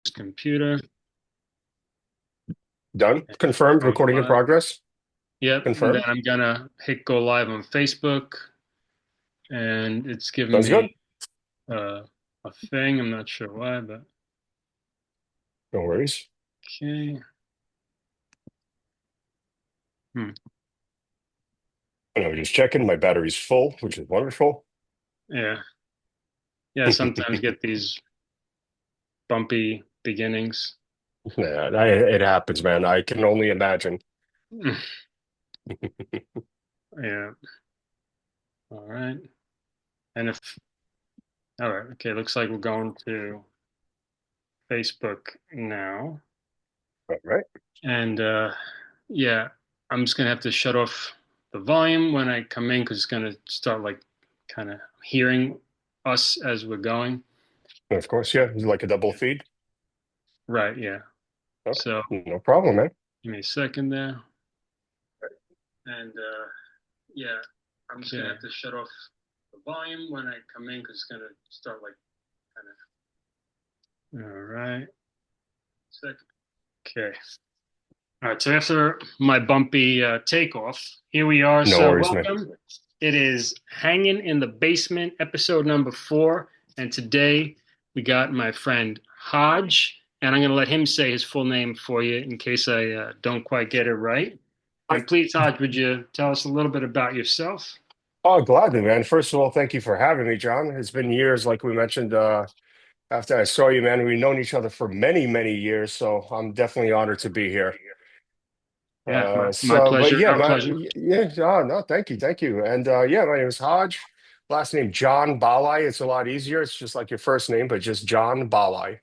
Computer. Done. Confirmed. Going Recording in live. progress. Yep, and then Confirmed. I'm gonna hit go live on Facebook, and it's giving Sounds good. me uh, a thing. I'm not sure why, but No worries. okay. Hmm. And I was just checking. My battery's full, which is wonderful. Yeah, yeah. Sometimes get these bumpy beginnings. Yeah, it happens, man. I can only imagine. Yeah. All right. And if all right, okay. Looks like we're going to Facebook now, All right. and yeah, I'm just gonna have to shut off the volume when I come in because it's gonna start like kind of hearing us as we're going. And of course, yeah, it's like a double feed. Right, yeah. Okay. So No problem, man. give me a second there. And yeah, I'm just gonna have to shut off the volume when I come in because it's gonna start like kind of. All right. Second. Okay. All right. So after my bumpy takeoff, here we are. No So worries, man. welcome. It is Hanging in the Basement, episode number 4. And today we got my friend Hodge, and I'm going to let him say his full name for you in case I don't quite get it right. Hi. And please, Hodge, would you tell us a little bit about yourself? Oh, gladly, man. First of all, thank you for having me, John. It's been years, like we mentioned, after I saw you, man. We've known each other for many, many years, so I'm definitely honored to be here. Yeah, my But pleasure. yeah, Our pleasure. yeah, oh, no, thank you. And yeah, my name is Hodge. Last name Gjonbalaj. It's a lot easier. It's just like your first name, but just Gjonbalaj.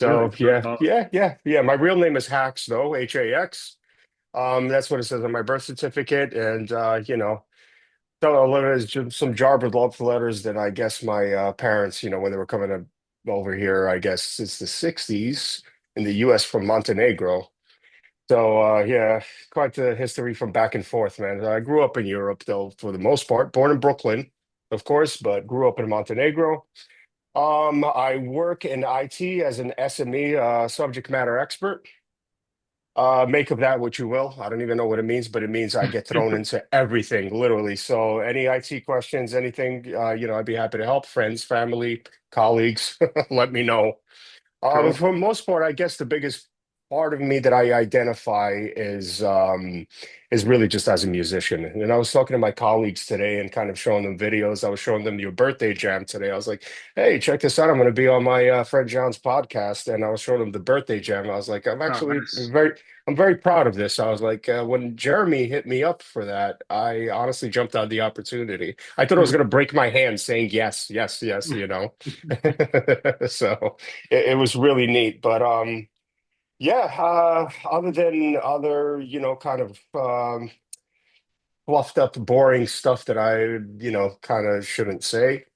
Really? So yeah. My real name is Hax, though, Hax. That's what it says on my birth certificate, and so a little is just some jarbled love letters that I guess my parents, when they were coming over here, I guess since the '60s in the U.S. from Montenegro. So yeah, quite the history from back and forth, man. I grew up in Europe, though, for the most part. Born in Brooklyn, of course, but grew up in Montenegro. I work in IT as an SME, subject matter expert. Make of that what you will. I don't even know what it means, but it means I get thrown into everything, literally. So any IT questions, anything, I'd be happy to help. Friends, family, colleagues, let me know. But Cool. for the most part, I guess the biggest part of me that I identify is really just as a musician. And I was talking to my colleagues today and kind of showing them videos. I was showing them your birthday jam today. I was like, "Hey, check this out! I'm going to be on my friend John's podcast." And I was showing them the birthday jam. I was like, Oh, nice. I'm very proud of this." I was like, when Jeremy hit me up for that, I honestly jumped on the opportunity. I thought I was going to break my hand saying yes, yes, yes, So it was really neat. But yeah, other than other, kind of fluffed up, boring stuff that I, kind of shouldn't say.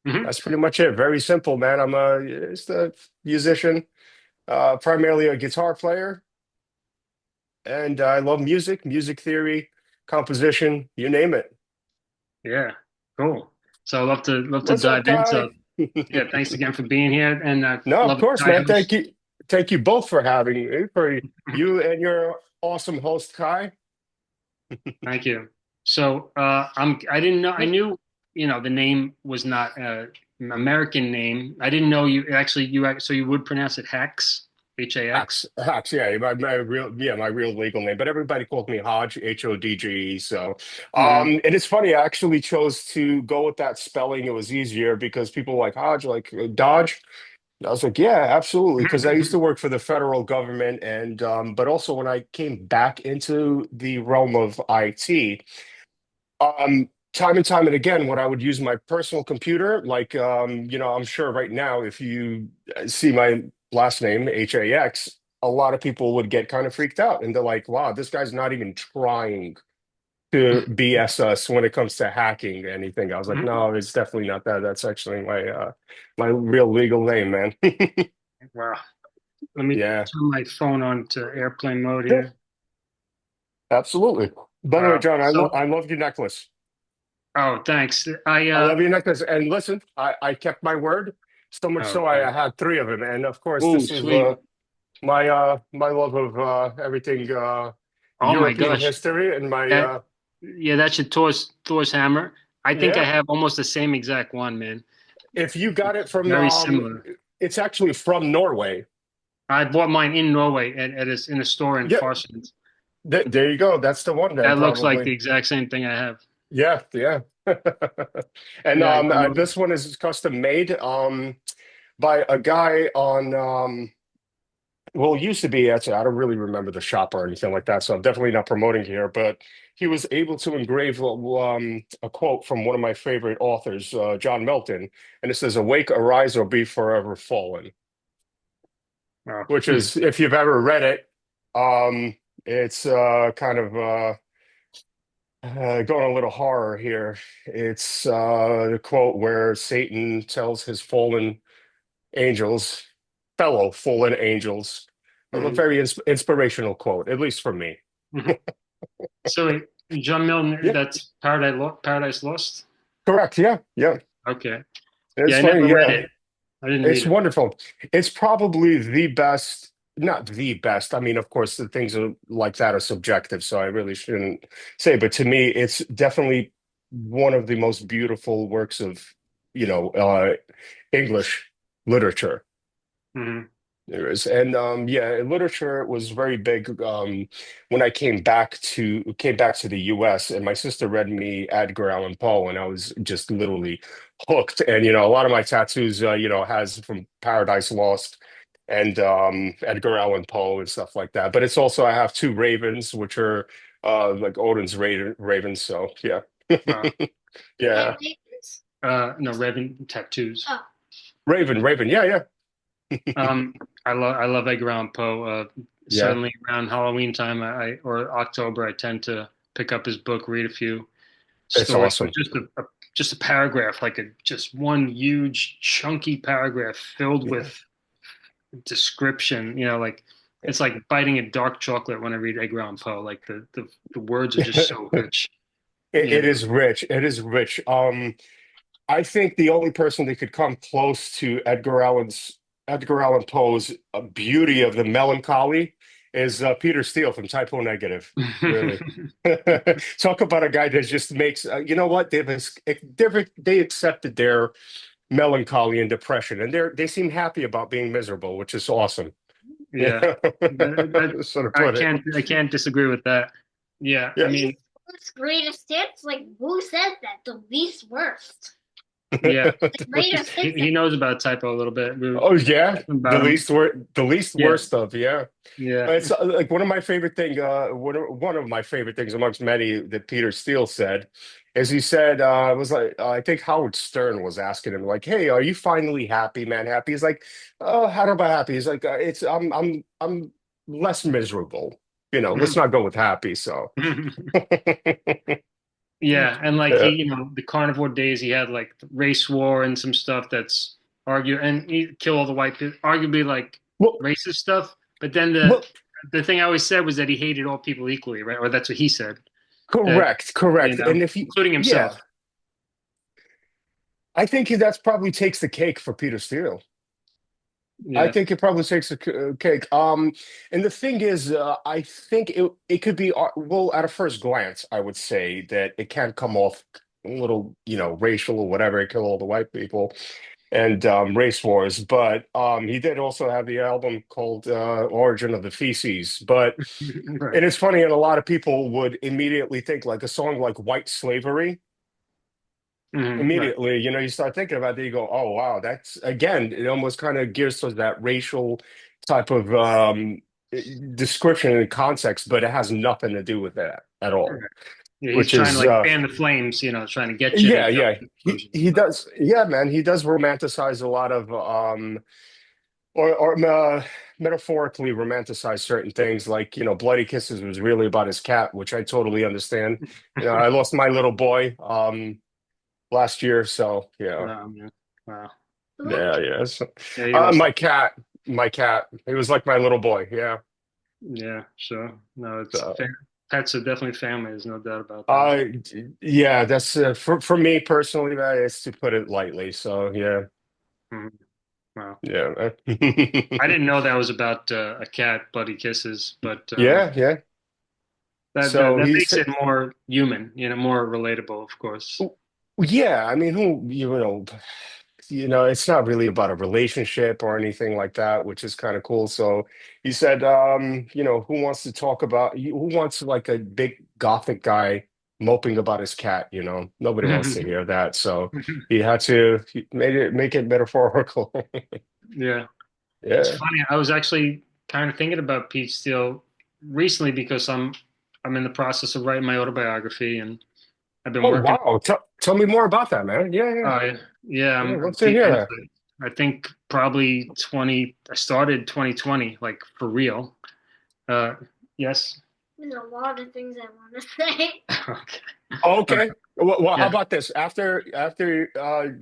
Hmm. That's pretty much it. Very simple, man. I'm just a musician, primarily a guitar player, and I love music, music theory, composition, you name it. Yeah, cool. So love to What's up, dive in. Kai? So yeah, thanks again for being here, and No, of love course, Kai man. host. Thank you both for having me, for you and your awesome host, Kai. Thank you. So I didn't know I knew the name was not an American name. I didn't know so you would pronounce it Hex, Hax, Hax. Hax, yeah, my real legal name, but everybody called me Hodge, Hodge. So, Mm-hmm. and it's funny, I actually chose to go with that spelling. It was easier because people like Hodge, like Dodge. I was like, yeah, absolutely, because I used to work for the federal government, and but also when I came back into the realm of IT, time and time and again, when I would use my personal computer, like, I'm sure right now, if you see my last name, Hax, a lot of people would get kind of freaked out. And they're like, wow, this guy's not even trying to BS us when it comes to hacking anything. I was like, no, it's definitely not that. That's actually my real legal name, man. Wow. Let me Yeah, turn my phone on to airplane mode yeah, here. absolutely. By the way, Wow. John, So I love your necklace. thanks. I love your necklace. And listen, I kept my word. So much so Okay. I had three of them. And of course, Oh, this is sweet. my love of everything Oh my European gosh. history and my That yeah, that's your Thor's hammer. I think I yeah. have almost the same exact one, man. If you got it from Very similar. it's actually from Norway. I bought mine in Norway in a store in Yeah, Farsund. there you go. That's the one then That looks like the probably. exact same thing I have. Yeah, yeah. And Yeah, I don't know. this one is custom made by a guy on well, it used to be actually, I don't really remember the shop or anything like that, so I'm definitely not promoting here, but he was able to engrave a quote from one of my favorite authors, John Milton, and it says, "Awake, arise, or be forever fallen," Oh. which is, if you've ever read it, it's kind of going a little horror here. It's the quote where Satan tells his fallen angels, fellow fallen angels, a Mhm. very inspirational quote, at least for me. Mhm. So John Milton, Yeah, that's Paradise Lost. correct. Yeah, yeah. Okay. Yeah, It's I never funny. read Yeah, it. I didn't read it's it. wonderful. It's probably the best, not the best. I mean, of course, the things are like that are subjective, so I really shouldn't say. But to me, it's definitely one of the most beautiful works of, you know, English literature. Hmm. There is, and yeah, literature was very big when I came back to the U.S. and my sister read me Edgar Allan Poe, and I was just literally hooked. And a lot of my tattoos, has from Paradise Lost and Edgar Allan Poe and stuff like that. But it's also I have two ravens, which are like Odin's ravens. So yeah, Uh, yeah, no, Raven tattoos. Raven, yeah, yeah, I love Edgar Allan Poe. yeah. Certainly around Halloween time, or October, I tend to pick up his book, read a few It's stories, but awesome. just a paragraph, like just one huge chunky paragraph filled Yeah. with description. Like it's like biting a dark chocolate when I read Edgar Allan Poe. Like the words are just so rich. It is rich. It is rich. I think the only person that could come close to Edgar Allan Poe's beauty of the melancholy is Peter Steele from Typo Negative. Really, talk about a guy that just makes. You know what? They accepted their melancholy and depression, and they seem happy about being miserable, which is awesome. Yeah, Yeah, sort of I put it. can't disagree with that. Yeah, I Yeah. This mean, is greatest hits? Like, who says that? The least worst. yeah, The greatest hits. he knows about typo a little bit. We were Oh yeah, talking about him. the least Yeah, worst of, yeah. yeah. It's like one of my favorite one of my favorite things amongst many that Peter Steele said is he said it was like I think Howard Stern was asking him like, "Hey, are you finally happy, man? Happy?" He's like, "Oh, how about happy?" He's like, "It's I'm less miserable. Let's not go with happy." So Yeah, and like yeah. the carnivore days, he had like race war and some stuff that's and he kill all the white people, arguably like Well, racist stuff. But then the well, the thing I always said was that he hated all people equally, right? Or that's what he said. That correct. And if you, including yeah, himself. I think that's probably takes the cake for Peter Steele. I Yeah. think it probably takes a cake. And the thing is, I think it could be well at a first glance, I would say that it can come off a little, racial or whatever, kill all the white people and race wars. But he did also have the album called Origin of the Feces. But Right. and it's funny, and a lot of people would immediately think like a song like White Slavery Right. immediately, you start thinking about that, you go, oh wow, that's again, it almost kind of gears towards that racial type of description and context, but it has nothing to do with that at all. Right. Yeah, he's Which trying to is like fan the flames, trying to get you to yeah, jump yeah. to He conclusions. he does, yeah, man, he does romanticize a lot of or metaphorically romanticize certain things like, Bloody Kisses was really about his cat, which I totally understand. I lost my little boy last year, so yeah. Man. Wow. Yeah, yeah. Yeah, he lost. My cat. He was like my little boy. Yeah. Yeah, sure. No, So, pets are definitely family. There's no doubt about that. yeah, that's for me personally, man, it's to put it lightly. So, yeah. Mhm. Wow. Yeah, I man. didn't know that was about a cat, Bloody Kisses, but Yeah, yeah. So that he's makes it more human, more relatable, of course. yeah, I mean, it's not really about a relationship or anything like that, which is kind of cool. So he said, who wants to talk about, who wants like a big gothic guy moping about his cat, Nobody wants to hear that. So he made it make it metaphorical. Yeah. It's Yeah. funny. I was actually kind of thinking about Pete Steele recently because I'm in the process of writing my autobiography, and I've been Oh, working. wow. Tell me more about that, man. Yeah, yeah. Uh, yeah, Yeah, I'm let's deep hear into that. it. I think probably 20. I started 2020, like for real. Uh, yes. There's a lot of things I want to say. Okay. Oh, All right. okay. Well, how Yeah. about this? After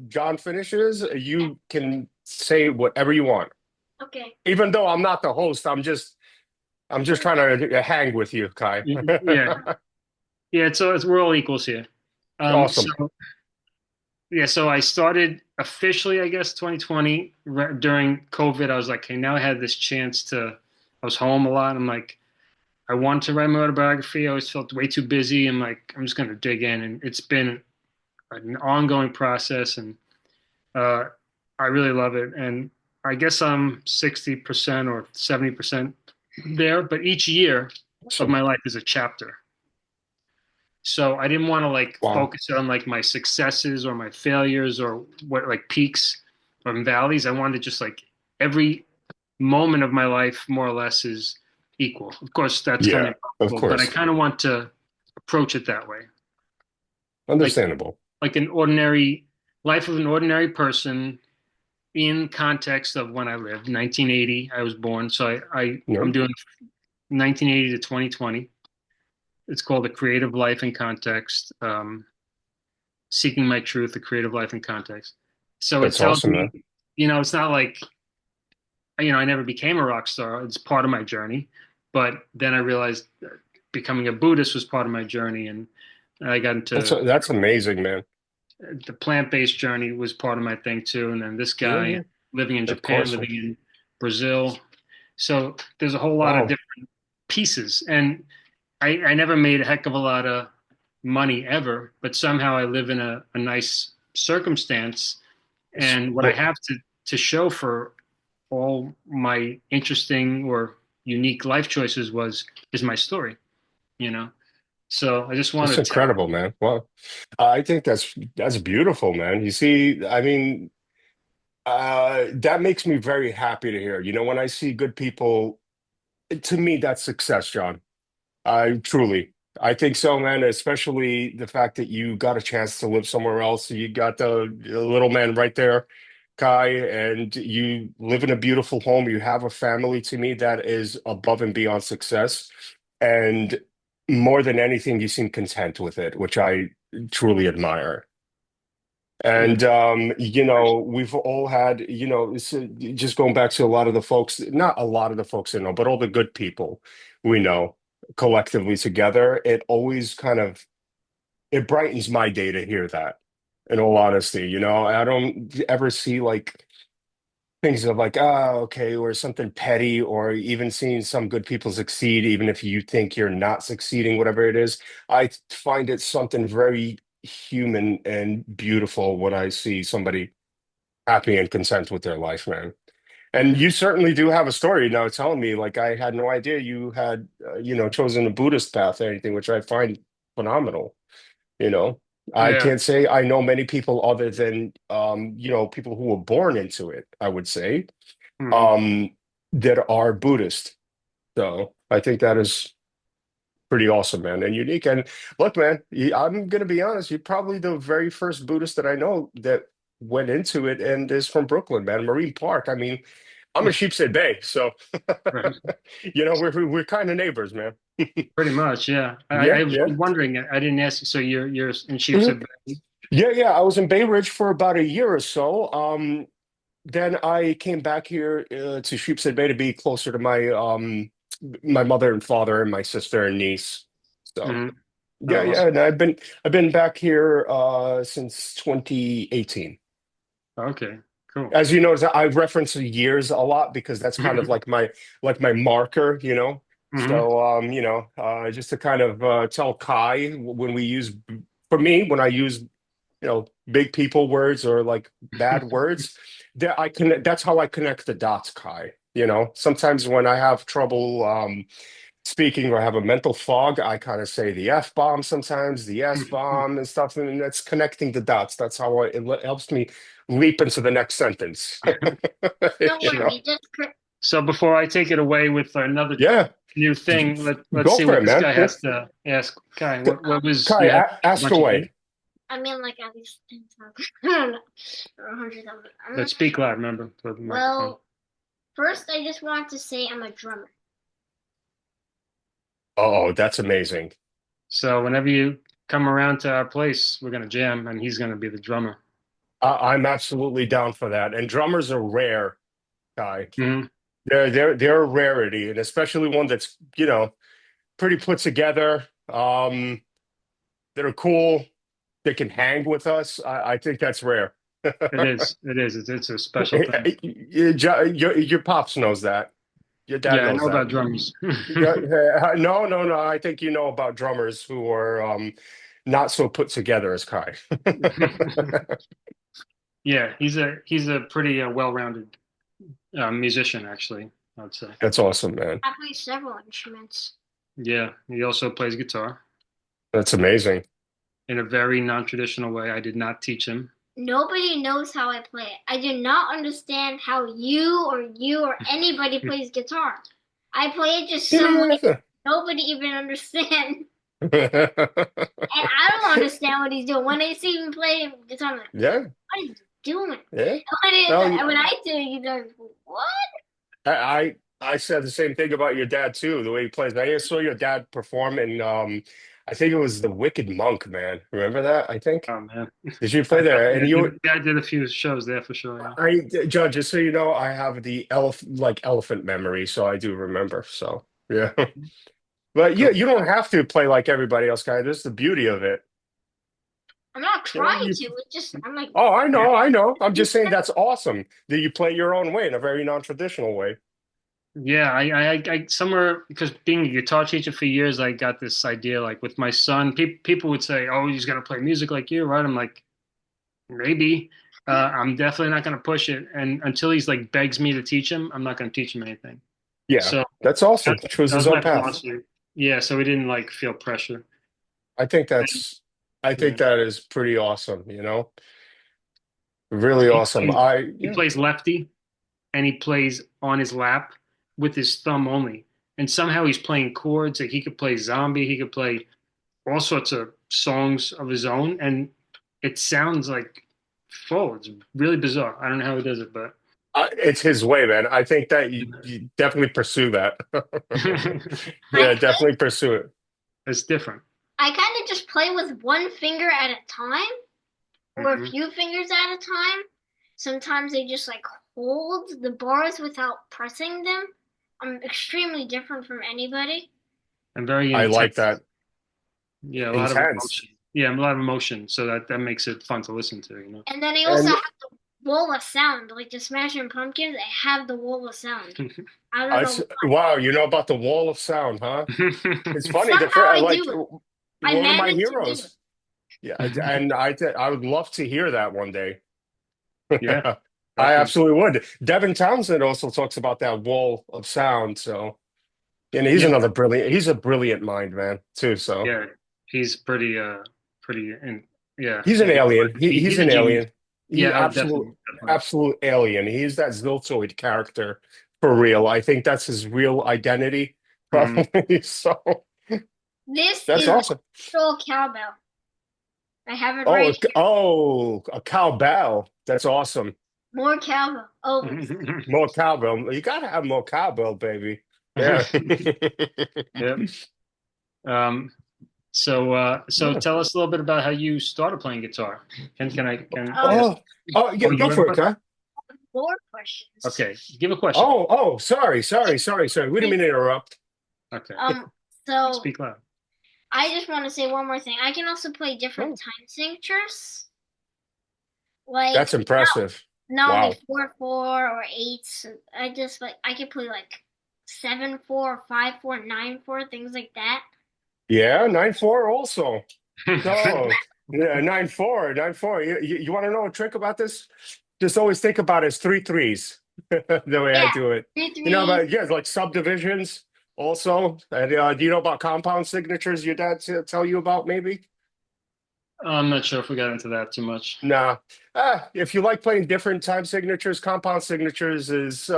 John finishes, you can say whatever you want. Okay. Even though I'm not the host, I'm just trying to hang with you, Kai. Yeah. Yeah. So we're all equals here. Awesome. So yeah. So I started officially, I guess, 2020 during COVID. I was like, okay, now I had this chance to. I was home a lot. I'm like, I wanted to write my autobiography. I always felt way too busy. I'm like, I'm just going to dig in, and it's been an ongoing process, and uh, I really love it. And I guess I'm 60% or 70% there, but each year of Awesome. my life is a chapter. So I didn't want to like Wow. focus on like my successes or my failures or what like peaks or valleys. I wanted to just like every moment of my life more or less is equal. Of course, that's kind Yeah, of of impossible, but I course. kind of want to approach it that way. Like Understandable. like an ordinary life of an ordinary person in context of when I lived. 1980, I was born, so I'm No, doing 1980 to 2020. It's called A Creative Life in Context, Seeking My Truth, A Creative Life in Context. So it that's tells awesome, me, man. it's not like, I never became a rock star. It's part of my journey. But then I realized that becoming a Buddhist was part of my journey. And I got That's into that's amazing, man. the plant-based journey was part of my thing too. And then this Yeah, guy yeah, living in of Japan, course, man. living in Brazil. So there's a whole lot of Wow. different pieces. And I never made a heck of a lot of money ever, but somehow I live in a nice circumstance. And what I Well, have to show for all my interesting or unique life choices is my story, you know. So I just want that's to tell. incredible, man. Well, I think that's beautiful, man. You see, I mean, that makes me very happy to hear. When I see good people, to me, that's success, John. I think so, man. Especially the fact that you got a chance to live somewhere else. You got the little man right there, Kai, and you live in a beautiful home. You have a family. To me, that is above and beyond success. And more than anything, you seem content with it, which I truly admire. Yeah, And we've all had, just going back to a lot of the folks, not a lot of the folks I know, but all the good people we know collectively together, it always kind of it brightens my day to hear that, in all honesty. I don't ever see like things of like, okay, or something petty, or even seeing some good people succeed, even if you think you're not succeeding, whatever it is. I find it something very human and beautiful when I see somebody happy and content with their life, man. And yeah, you certainly do have a story now telling me, like, I had no idea you had, chosen a Buddhist path or anything, which I find phenomenal. You know, I yeah. can't say I know many people other than, people who were born into it, I would say, Hmm. um, that are Buddhist. So I think that is pretty awesome, man, and unique. And look, man, I'm gonna be honest, you're probably the very first Buddhist that I know that went into it and is from Brooklyn, man, Marine Park. I mean, I'm in Sheepshead Bay, so Right. we're kind of neighbors, man. Pretty much, yeah. I Yeah, was yeah. wondering. I didn't ask you. So you're in Mhm. Sheepshead Bay. Yeah, yeah. I was in Bay Ridge for about a year or so. Then I came back here to Sheepshead Bay to be closer to my mother and father and my sister and niece. So Hmm. yeah, Oh, yeah. awesome. And I've been back here since 2018. Okay, Cool. As you notice, I reference the years a lot because that's kind of like my marker, you know. Hmm. So just to kind of tell Kai when we use for me when I use big people words or like bad words, that I can that's how I connect the dots, Kai. Sometimes when I have trouble speaking or have a mental fog, I kind of say the F bomb sometimes, the S bomb and stuff, and that's connecting the dots. That's how it helps me leap into the next sentence. Don't You know? worry, just So before I take it away with another Yeah, new thing, let's go see for what it, this man. guy Yeah. has to ask. Kai, what was Kai, you had a ask bunch of things? away. I mean, like at least 10,000. I don't know, or 100,000. I'm Let's not speak sure. loud, remember, for the microphone. Well, first, I just want to say I'm a drummer. Oh, that's amazing. So whenever you come around to our place, we're gonna jam, and he's gonna be the drummer. I'm absolutely down for that. And drummers are rare, Kai. Hmm. They're a rarity, and especially one that's pretty put together. That are cool. They can hang with us. I think that's rare. It is. It is. It's a special thing. Your pops knows that. Your dad Yeah, I knows know that. about drums. No, no, no. I think you know about drummers who are not so put together as Kai. Yeah, he's a pretty well-rounded musician, actually, I'd say. That's awesome, man. I play several instruments. Yeah, he also plays guitar That's amazing. in a very non-traditional way. I did not teach him. Nobody knows how I play it. I do not understand how you or anybody plays guitar. I play it just some way nobody even understands. And I don't understand what he's doing. When I see him play guitar, I'm like, Yeah, what is he doing? yeah. When No, I do it, he's like, what? I said the same thing about your dad too, the way he plays. I saw your dad perform in I think it was the Wicked Monk, man. Remember that? I think. Oh man, Did you play there? yeah, And you I did a few shows there for sure. Yeah. I Judge, just so you know, I have the elephant memory, so I do remember. So yeah. But yeah, Cool. you don't have to play like everybody else, guy. This is the beauty of it. I'm not You know, trying to. It's just I'm like, oh, I Yeah. know, I know. I'm just saying that's awesome that you play your own way in a very non-traditional way. Yeah, I somewhere because being a guitar teacher for years, I got this idea like with my son, people would say, "Oh, he's gonna play music like you, right?" I'm like, maybe. I'm definitely not gonna push it, and until he's like begs me to teach him, I'm not gonna teach him anything. Yeah, So that's awesome. Choose that his was own my path. philosophy. Yeah, so we didn't like feel pressure. I think And, that's I think yeah, that is pretty awesome, really he awesome. plays, I he yeah. plays lefty, and he plays on his lap with his thumb only, and somehow he's playing chords. Like he could play Zombie, he could play all sorts of songs of his own, and it sounds like full. It's really bizarre. I don't know how he does it, but It's his way, man. I think that you definitely pursue that. I Yeah, definitely pursue it. it's different. I kind of just play with one finger at a time, or a Hmm. few fingers at a time. Sometimes I just like hold the bars without pressing them. I'm extremely different from anybody. And very I like intense. that. Yeah, a lot of Intense. emotion. Yeah, a lot of emotion. So that makes it fun to listen to, you know. And then I also And have the wall of sound, like the Smashing Pumpkins. I have the wall of sound. I don't know. wow, you know about the wall of sound, huh? It's funny. Somehow I do it. I One of my managed to do it. heroes. Yeah, and I would love to hear that one day. Yeah, I definitely. absolutely would. Devin Townsend also talks about that wall of sound. So, and he's Yeah, another brilliant. He's a brilliant mind, man, too. So yeah. He's pretty, and yeah, he's an yeah. alien. He's He's a an genius. alien. He Yeah, oh, absolute definitely, definitely. absolute alien. He's that Ziltoid character for real. I think that's his real identity, Hmm. probably. So This that's is the awesome. actual cowbell. I have it Oh, right here. a cowbell. That's awesome. More cowbell, always. More cowbell. You gotta have more cowbell, baby. Yeah. Yep. Um, so Yeah. tell us a little bit about how you started playing guitar. Can I ask? Oh, oh, yeah, Oh, go you have a for it, question? Kai. More questions. Okay, give a question. Oh, sorry. We didn't mean to interrupt. Okay, So speak loud. I just want to say one more thing. I can also play different Oh, time signatures. Like that's impressive. No, Wow. before 4 or 8. I just like I could play like 7-4, 5-4, 9-4, things like that. Yeah, 9-4 also. No, yeah, 9-4, 9-4. You want to know a trick about this? Just always think about it as three threes, the way I Yeah, do it. three You know threes. about, yeah, like subdivisions also. And do you know about compound signatures your dad tell you about maybe? I'm not sure if we got into that too much. Nah. If you like playing different time signatures, compound signatures is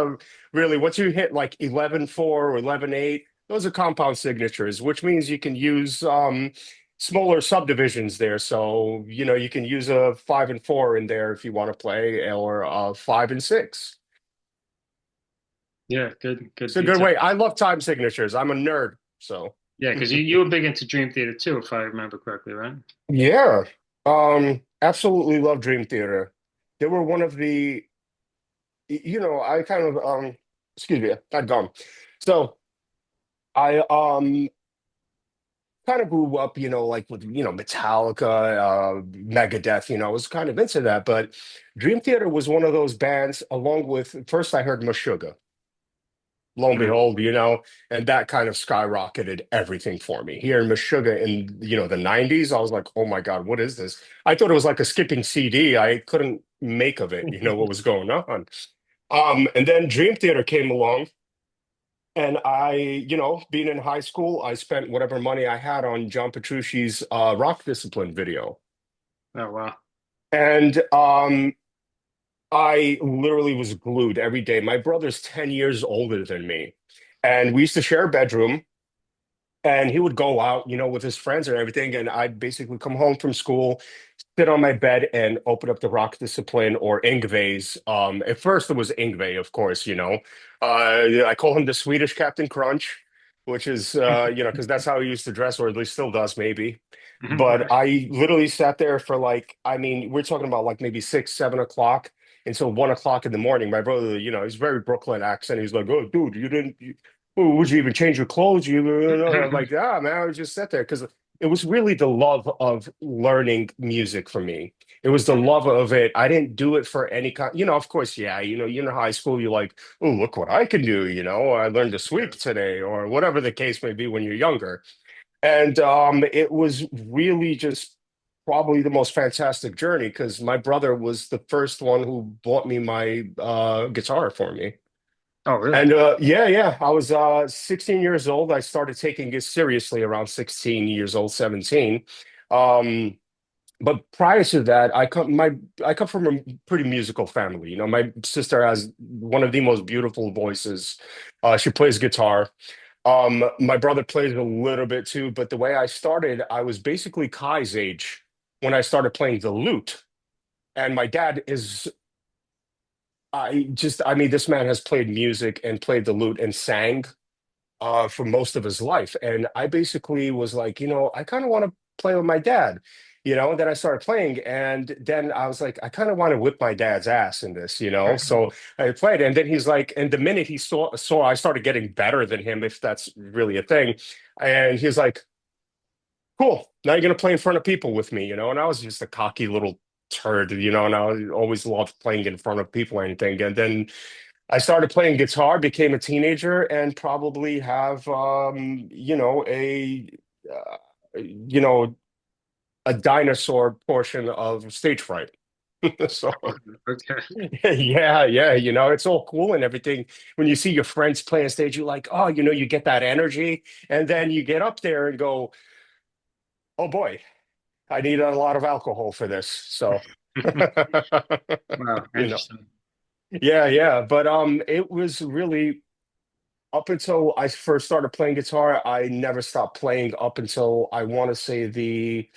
really once you hit like 11-4 or 11-8, those are compound signatures, which means you can use smaller subdivisions there. So, you can use a 5-4 in there if you want to play, or 5-6. Yeah, good It's a good detail. way. I love time signatures. I'm a nerd. So, Yeah, because you were big into Dream Theater too, if I remember correctly, right? yeah. Absolutely love Dream Theater. They were one of the I kind of excuse me, I'd gone. So I kind of grew up, like with Metallica, Megadeth, I was kind of into that. But Dream Theater was one of those bands, along with first I heard Meshuggah, lo and Mm. behold, and that kind of skyrocketed everything for me. Hearing Meshuggah in, the 90s, I was like, oh my God, what is this? I thought it was like a skipping CD. I couldn't make of it, what was going on. And then Dream Theater came along, and being in high school, I spent whatever money I had on John Petrucci's Rock Discipline video. Oh wow. And I literally was glued every day. My brother's 10 years older than me. And we used to share a bedroom. And he would go out, with his friends and everything. And I'd basically come home from school, sit on my bed, and open up the Rock Discipline or Ingves. At first, it was Ingve, of course, I call him the Swedish Captain Crunch, which is, because that's how he used to dress, or at least still does, maybe. But I literally sat there for like, I mean, we're talking about like maybe 6, 7 o'clock until 1 o'clock in the morning. My brother, he's very Brooklyn accent. He's like, "Oh, dude, you didn't. Well, would you even change your clothes? I'm like, man, I would just sit there because it was really the love of learning music for me. It was the love of it. I didn't do it for any kind, of course, yeah, high school, you're like, oh, look what I can do, I learned to Yeah. sweep today, or whatever the case may be when you're younger. And it was really just probably the most fantastic journey because my brother was the first one who bought me my guitar for me. Oh really? And yeah, yeah, I was 16 years old. I started taking it seriously around 16 years old, 17. Um, but prior to that, I come from a pretty musical family. My sister has one of the most beautiful voices. She plays guitar. My brother plays a little bit too, but the way I started, I was basically Kai's age when I started playing the lute. And my dad is I mean, this man has played music and played the lute and sang for most of his life. And I basically was like, I kind of want to play with my dad, and then I started playing. And then I was like, I kind of want to whip my dad's ass in this, So I played. And then he's like, and the minute he saw I started getting better than him, if that's really a thing. And he's like, cool, now you're going to play in front of people with me, And I was just a cocky little turd, and I always loved playing in front of people or anything. And then I started playing guitar, became a teenager, and probably have you know a dinosaur portion of stage fright. So Okay. yeah, yeah, it's all cool and everything. When you see your friends play on stage, you're like, oh, you get that energy, and then you get up there and go, oh boy, I need a lot of alcohol for this. So Wow, you know, interesting. yeah, yeah, but it was really. Up until I first started playing guitar, I never stopped playing up until I want to say the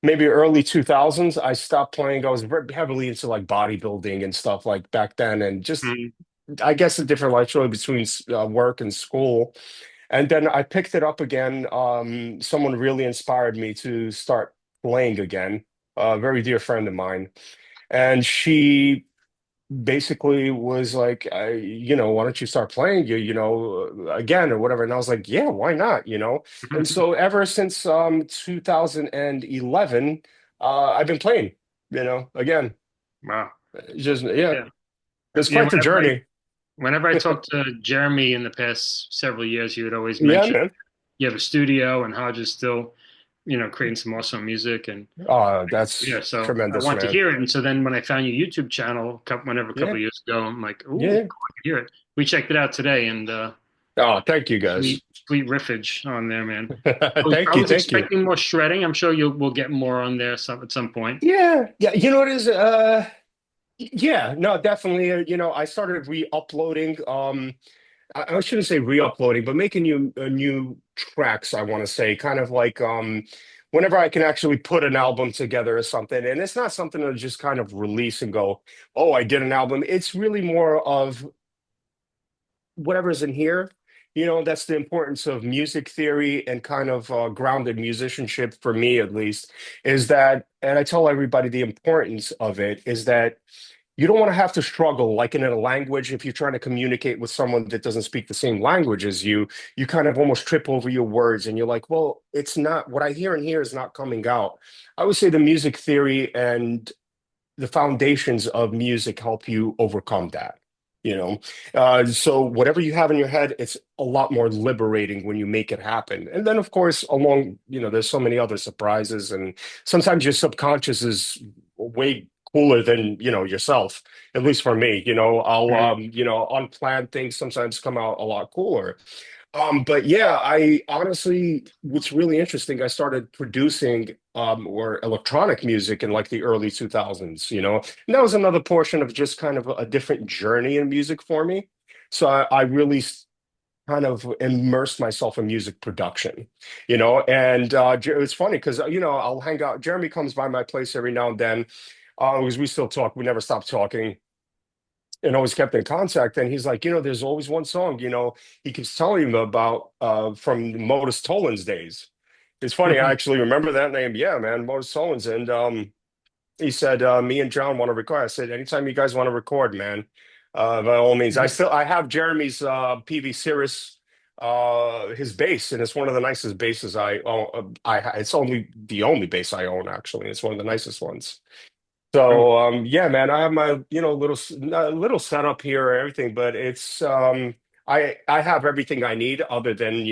maybe early 2000s. I stopped playing. I was very heavily into like bodybuilding and stuff like back then, and just Mm. I guess a different life really between work and school. And then I picked it up again. Someone really inspired me to start playing again. A very dear friend of mine, and she basically was like, why don't you start playing again or whatever? And I was like, yeah, why not? And so ever since 2011, I've been playing, again. Wow. Just yeah, Yeah. it's Yeah. quite the journey. Whenever I talked to Jeremy in the past several years, he would always Yeah, mention man. you have a studio and Hodge is still, creating some awesome music. And That's yeah, so I tremendous, want to man. hear it. And so then when I found your YouTube channel, a couple Yeah, of years ago, I'm like, ooh, yeah. I can hear it. We checked it out today, and Oh, thank you sweet, guys. sweet riffage on there, man. I Thank you, was thank you. expecting more shredding. I'm sure we'll get more on there at some point. Yeah, yeah. You know what it is? Yeah, no, definitely. I started re-uploading. I shouldn't say re-uploading, but making new tracks. I want to say, kind of like whenever I can actually put an album together or something, and it's not something to just kind of release and go, "Oh, I did an album." It's really more of whatever's in here. That's the importance of music theory and kind of grounded musicianship for me, at least, is that, and I tell everybody the importance of it is that you don't want to have to struggle like in a language if you're trying to communicate with someone that doesn't speak the same language as you kind of almost trip over your words and you're like, well, it's not what I hear in here is not coming out. I would say the music theory and the foundations of music help you overcome that. You know, so whatever you have in your head, it's a lot more liberating when you make it happen. And then, of course, there's so many other surprises, and sometimes your subconscious is way cooler than yourself. At least for me, I'll Mhm. unplanned things sometimes come out a lot cooler. But yeah, I honestly, what's really interesting, I started producing or electronic music in like the early 2000s, and that was another portion of just kind of a different journey in music for me. So I really kind of immersed myself in music production, and it's funny because, I'll hang out. Jeremy comes by my place every now and then because we still talk. We never stop talking and always kept in contact. And he's like, there's always one song, he keeps telling me about from Modest Tolan's days. It's funny, I actually remember that name. Yeah, man, Modest Tolan's. And he said, me and John want to record. I said, anytime you guys want to record, man, by all means. I have Jeremy's PV Cirrus, his bass, and it's one of the nicest basses I own. It's only the only bass I own, actually. It's one of the nicest ones. Oh, So yeah, man, I have my little setup here and everything, but it's I have everything I need other than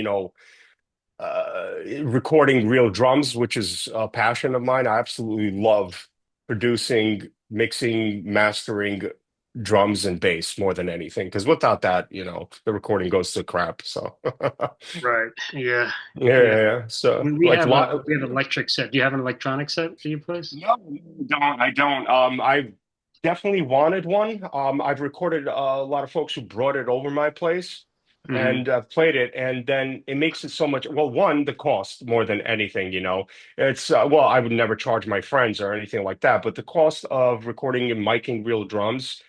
recording real drums, which is a passion of mine. I absolutely love producing, mixing, mastering drums and bass more than anything, because without that, the recording goes to crap. So right. Yeah. yeah, Yeah. yeah, yeah. So We like have a lot. we have an electric set. Do you have an electronic set for your place? No, I don't. I definitely wanted one. I've recorded a lot of folks who brought it over my place Hmm. and played it, and then it makes it so much. Well, one, the cost more than anything, It's well, I would never charge my friends or anything like that, but the cost of recording and miking real drums,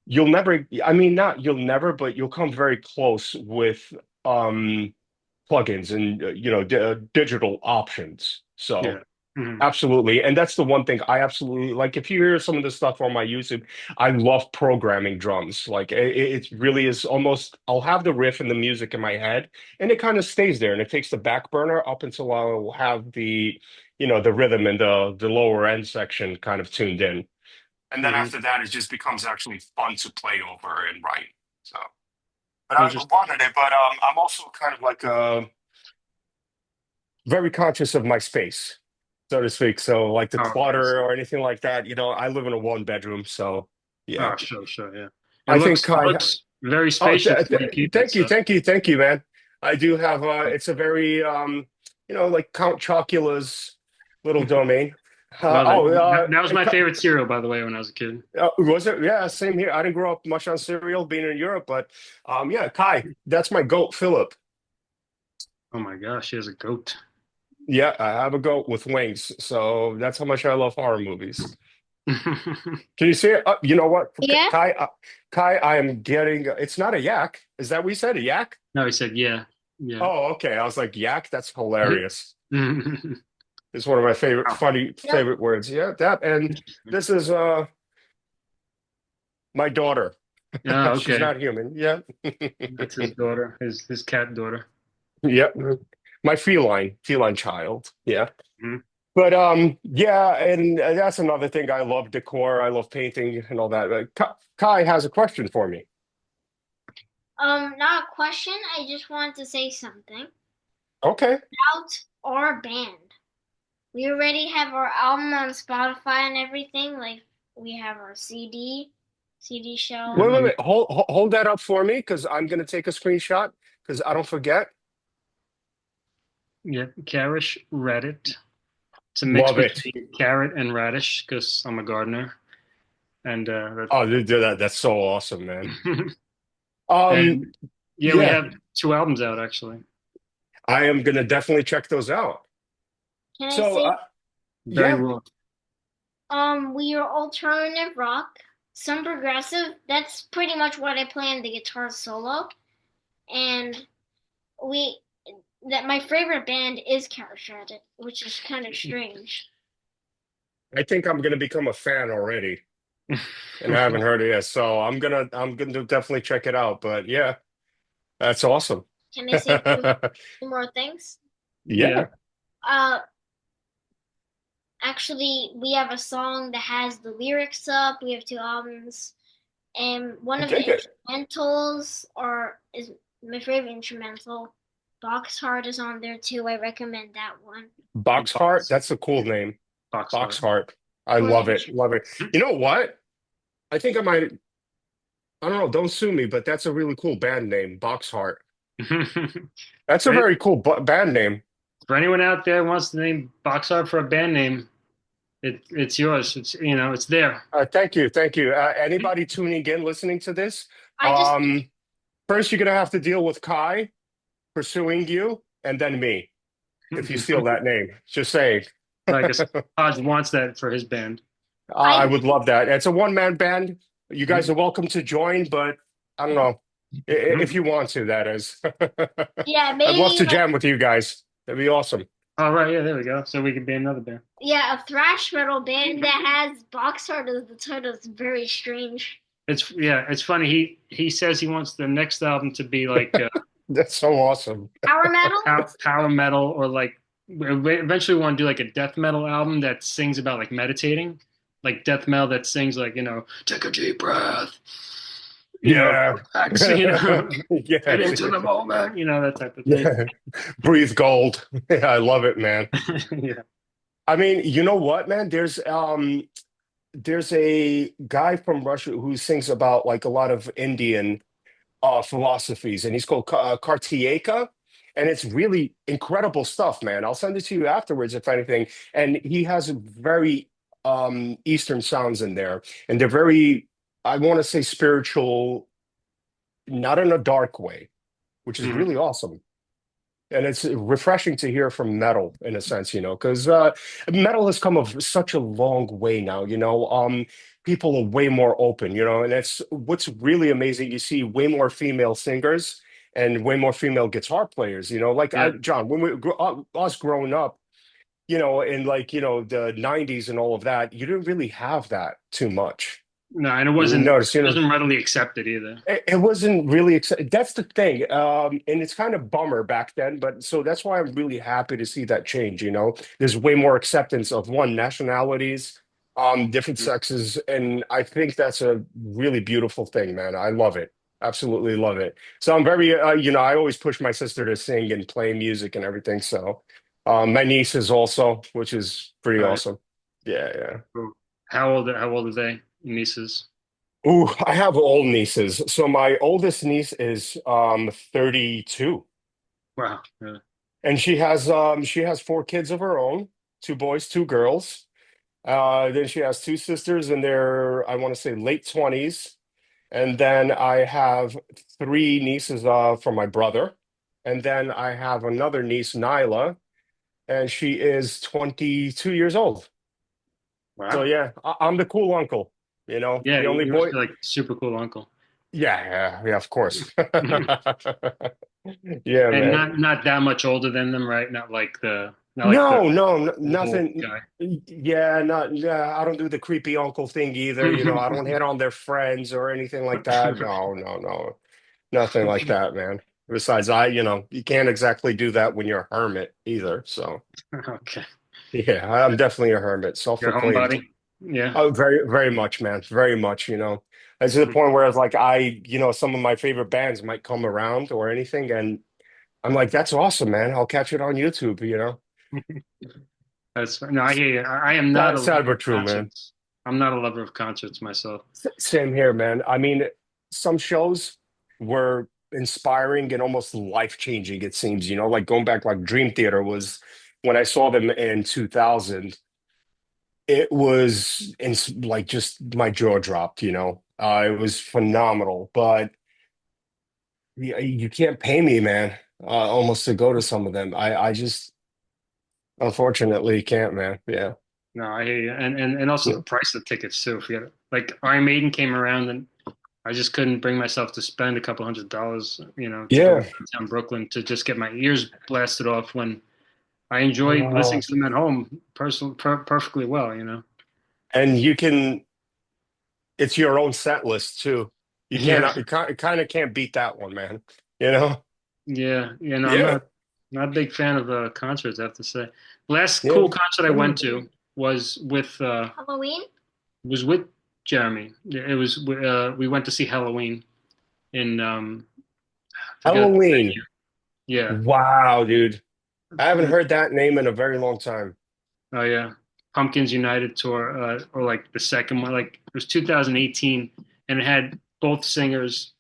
you'll never. I mean, not you'll never, but you'll come very close with plugins and digital options. So. Yeah. Hmm. Absolutely. And that's the one thing I absolutely like. If you hear some of the stuff on my YouTube, I love programming drums. Like it really is almost, I'll have the riff and the music in my head and it kind of stays there and it takes the back burner up until I'll have the rhythm and the lower end section kind of tuned in. And then Hmm. after that, it just becomes actually fun to play over and write. So, but I Interesting. wanted it, but I'm also kind of like very conscious of my space, so to speak. So like the Oh, okay. clutter or anything like that, I live in a one bedroom, so yeah. Oh, sure, sure, yeah. It I looks think it I looks very oh spacious the way you keep it. thank you, So thank you, thank you, man. I do have it's a very like Count Chocula's little domain. well, Oh, that was my favorite cereal, by the way, when I was a kid. was it? Yeah, same here. I didn't grow up much on cereal being in Europe, but yeah, Kai, that's my goat, Philip. Oh my gosh, he has a goat. Yeah, I have a goat with wings, so that's how much I love horror movies. Can you see it? You know what, Yeah. Kai? I am getting. It's not a yak. Is that what you said? A yak? No, he said, yeah, yeah. Oh, okay. I was like, yak. That's hilarious. It's one of my favorite, Oh, funny Yep. favorite words. Yeah, that. And this is my daughter. yeah, She's okay. not human. Yeah. That's his daughter, his cat daughter. Yep. My feline child. Yeah. Mhm. But yeah, and that's another thing. I love decor. I love painting and all that. Kai has a question for me. Not a question. I just wanted to say something Okay. about our band. We already have our album on Spotify and everything. Like we have our CD Wait, wait, shelf. wait. Hold that up for me because I'm gonna take a screenshot because I don't forget. Yeah, Garish Reddit. It's a mix Love it. between carrot and radish because I'm a gardener, and Oh, that's so awesome, man. that. Um, And yeah, we yeah, have two albums out actually. I am gonna definitely check those out. Can I So, say Very yeah, raw. we are alternative rock, some progressive. That's pretty much what I play on the guitar solo. And we that my favorite band is Carrot, which is kind of strange. I think I'm gonna become a fan already, and I haven't heard it yet. So I'm gonna definitely check it out. But yeah, that's awesome. Can I say two more things? Yeah. Yeah, Uh, Actually, we have a song that has the lyrics up. We have two albums, and one I of the dig it. instrumentals are is my favorite instrumental. Box Heart is on there too. I recommend that one. Boxheart, Box. that's a cool Yeah, name. box art. Boxheart. I For the love it. Love it. You know what? I think I might, I don't know, don't sue me, but that's a really cool band name, Boxheart. That's a Right? very cool band name. For anyone out there who wants to name box art for a band name, it's yours. It's it's there. Thank you. Thank you. Anybody tuning in, listening to this, I just um, first you're going to have to deal with Kai pursuing you and then me if you steal that name. Just saying. I guess Hodge wants that for his band. I I would love that. It's a one-man band. You guys Mhm. are welcome to join, but I don't know if Mhm. you want to, that is. yeah I'd love maybe to like jam with you guys. That'd be awesome. All right, yeah, there we go. So we can be another band. yeah a thrash metal band that has Box Heart as the title is very strange. It's funny. He says he wants the next album to be like That's so awesome. Power metal. power metal or like eventually we want to do like a death metal album that sings about like meditating, like death metal that sings like take a deep breath, Yeah. relax, get Yes. into the moment, that type of thing. Yeah. Breathe gold. Yeah, I love it, man. Yeah, I mean, you know what, man? There's a guy from Russia who sings about like a lot of Indian philosophies, and he's called Kartieka, and it's really incredible stuff, man. I'll send it to you afterwards if anything. And he has very Eastern sounds in there, and they're very, I want to say, spiritual, not in a dark way, which is Mhm. really awesome. And it's refreshing to hear from metal in a sense, because metal has come of such a long way now, people are way more open, and it's what's really amazing. You see way more female singers and way more female guitar players, like Yeah. John, when us growing up, in like, the 90s and all of that, you didn't really have that too much. No, and it You wasn't notice, it wasn't readily accepted either. it wasn't really that's the thing, and it's kind of bummer back then, but so that's why I'm really happy to see that change. There's way more acceptance of one nationalities, different sexes, and I think that's a really beautiful thing, man. I love it, absolutely love it. So I'm very I always push my sister to sing and play music and everything. So my nieces also, which is pretty All right. awesome. Yeah, yeah. Cool. How old are they? Nieces. Ooh, I have old nieces. So my oldest niece is 32, Wow. Yeah. and she has four kids of her own, two boys, two girls. Then she has two sisters in their, I want to say, late 20s. And then I have three nieces from my brother. And then I have another niece, Nyla, and she is 22 years old. So Wow. yeah, I'm the cool uncle, Yeah, the only you must boy. be like super cool uncle. Yeah, yeah, yeah, of course. Yeah, And man. not that much older than them, right? Not like the No, no, old nothing. guy. Yeah, not. Yeah, I don't do the creepy uncle thing either. I don't hit on their friends or anything like that. No, no, no, nothing like that, man. Besides, you can't exactly do that when you're a hermit either. So, Okay. Yeah, I'm definitely a hermit, Your self-proclaimed. homebody. Yeah. Oh, very, very much, man. Very much, you know. And to the point where it's like some of my favorite bands might come around or anything, and I'm like, that's awesome, man. I'll catch it on YouTube, you know. That's no, I hear you. I am not Sad, a sad lover but of true, man. concerts. I'm not a lover of concerts myself. Same here, man. I mean, some shows were inspiring and almost life-changing, it seems, you know, like going back, like Dream Theater was when I saw them in 2000, it was like just my jaw dropped, you know. It was phenomenal, but you can't pay me, man, almost to go to some of them. I just unfortunately can't, man. Yeah. No, I hear you. And also Yeah. the price of tickets too. If you had, like Iron Maiden came around and I just couldn't bring myself to spend a couple $100, to go Yeah. downtown Brooklyn to just get my ears blasted off when I enjoy listening Uh, to them at home perfectly well. and it's your own set list too. Yeah. You kind of can't beat that one, man. You know? Yeah. I'm Yeah. not a big fan of concerts, I have to say. Last Yeah. cool concert I went to was Halloween? with Jeremy. It was we went to see Halloween in I forget the Halloween. venue. Yeah. Wow, dude. I haven't heard that name in a very long time. Oh yeah, Pumpkins United tour, or like the second one, like it was 2018, and it had both singers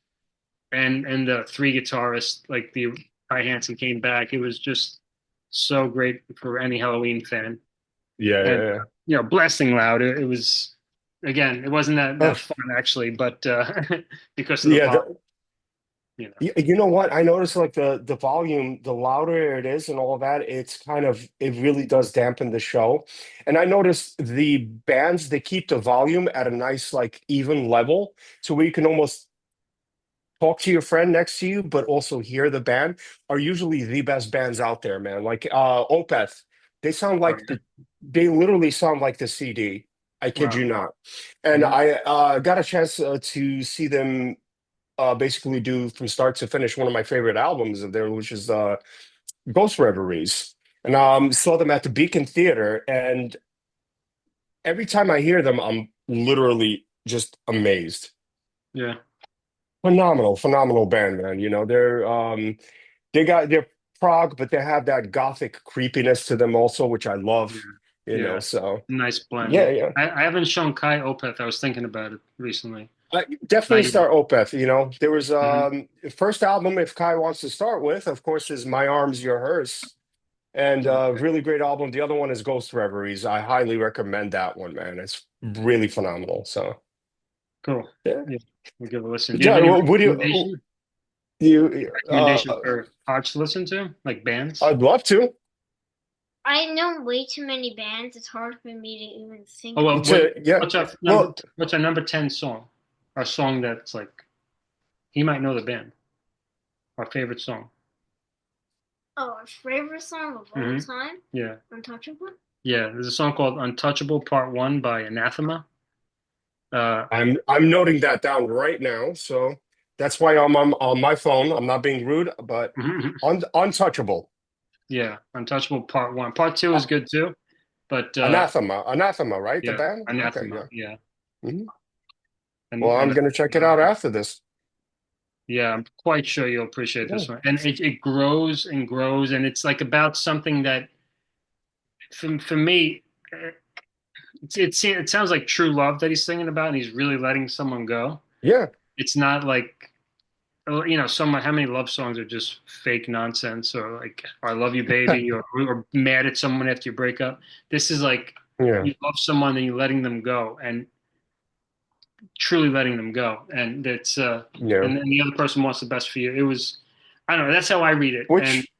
and the three guitarists. Like the Kai Hansen came back. It was just so great for any Halloween fan, Yeah, and yeah, blasting loud. It was again, it wasn't yeah. that fun actually, but because of the Yeah, volume, you know. you know what? I noticed like the volume, the louder it is and all that, it really does dampen the show. And I noticed the bands, they keep the volume at a nice like even level so where you can almost talk to your friend next to you, but also hear the band are usually the best bands out there, man. Like Opeth, they sound Oh, like they literally sound like the CD. I kid wow. you not. And Hmm. I got a chance to see them basically do from start to finish one of my favorite albums of theirs, which is Ghost Reveries. And saw them at the Beacon Theater, and every time I hear them, I'm literally just amazed. Yeah. Phenomenal, phenomenal band, man. You know, they're prog, but they have that gothic creepiness to them also, which I Yeah. love, you know. Yeah. So Nice yeah, blend. yeah. I haven't shown Kai Opeth. I was thinking about it recently. Definitely Not yet. start Opeth, you know. There was Mhm. first album if Kai wants to start with, of course, is My Arms, Your Hearse. And Okay. really great album. The other one is Ghost Reveries. I highly recommend that one, man. It's really phenomenal. So Cool. yeah. Yeah, we'll give it a listen. Do you have John, any what do recommendation for artists to listen to, like bands? I'd love to. I know way too many bands. It's hard for me to even Oh think of well, one. Yeah. Well, what's our number 10 song? Our song that's like he might know the band. Our favorite song. Oh, our favorite song of all Hmm. time? Yeah. Untouchable? Yeah. There's a song called Untouchable Part One by Anathema. Uh, I'm noting that down right now. So that's why I'm on my phone. I'm not being rude, but untouchable. yeah, Untouchable Part One. Part Two Uh, is good too, but Anathema, right? The yeah, band? Okay, Anathema. yeah. Yeah, Mhm. and Well, I'm and gonna check it out after this. yeah, I'm quite sure you'll appreciate Yeah. this one. And it grows and grows, and it's like about something that, for me, it sounds like true love that he's singing about, and he's really letting someone go. Yeah. It's not like, someone, how many love songs are just fake nonsense, or like "I love you, baby," or mad at someone after you break up. This is like Yeah. you love someone and you're letting them go, and truly letting them go, and it's Yeah. and then the other person wants the best for you. It was, I don't know. That's how I read it, and Which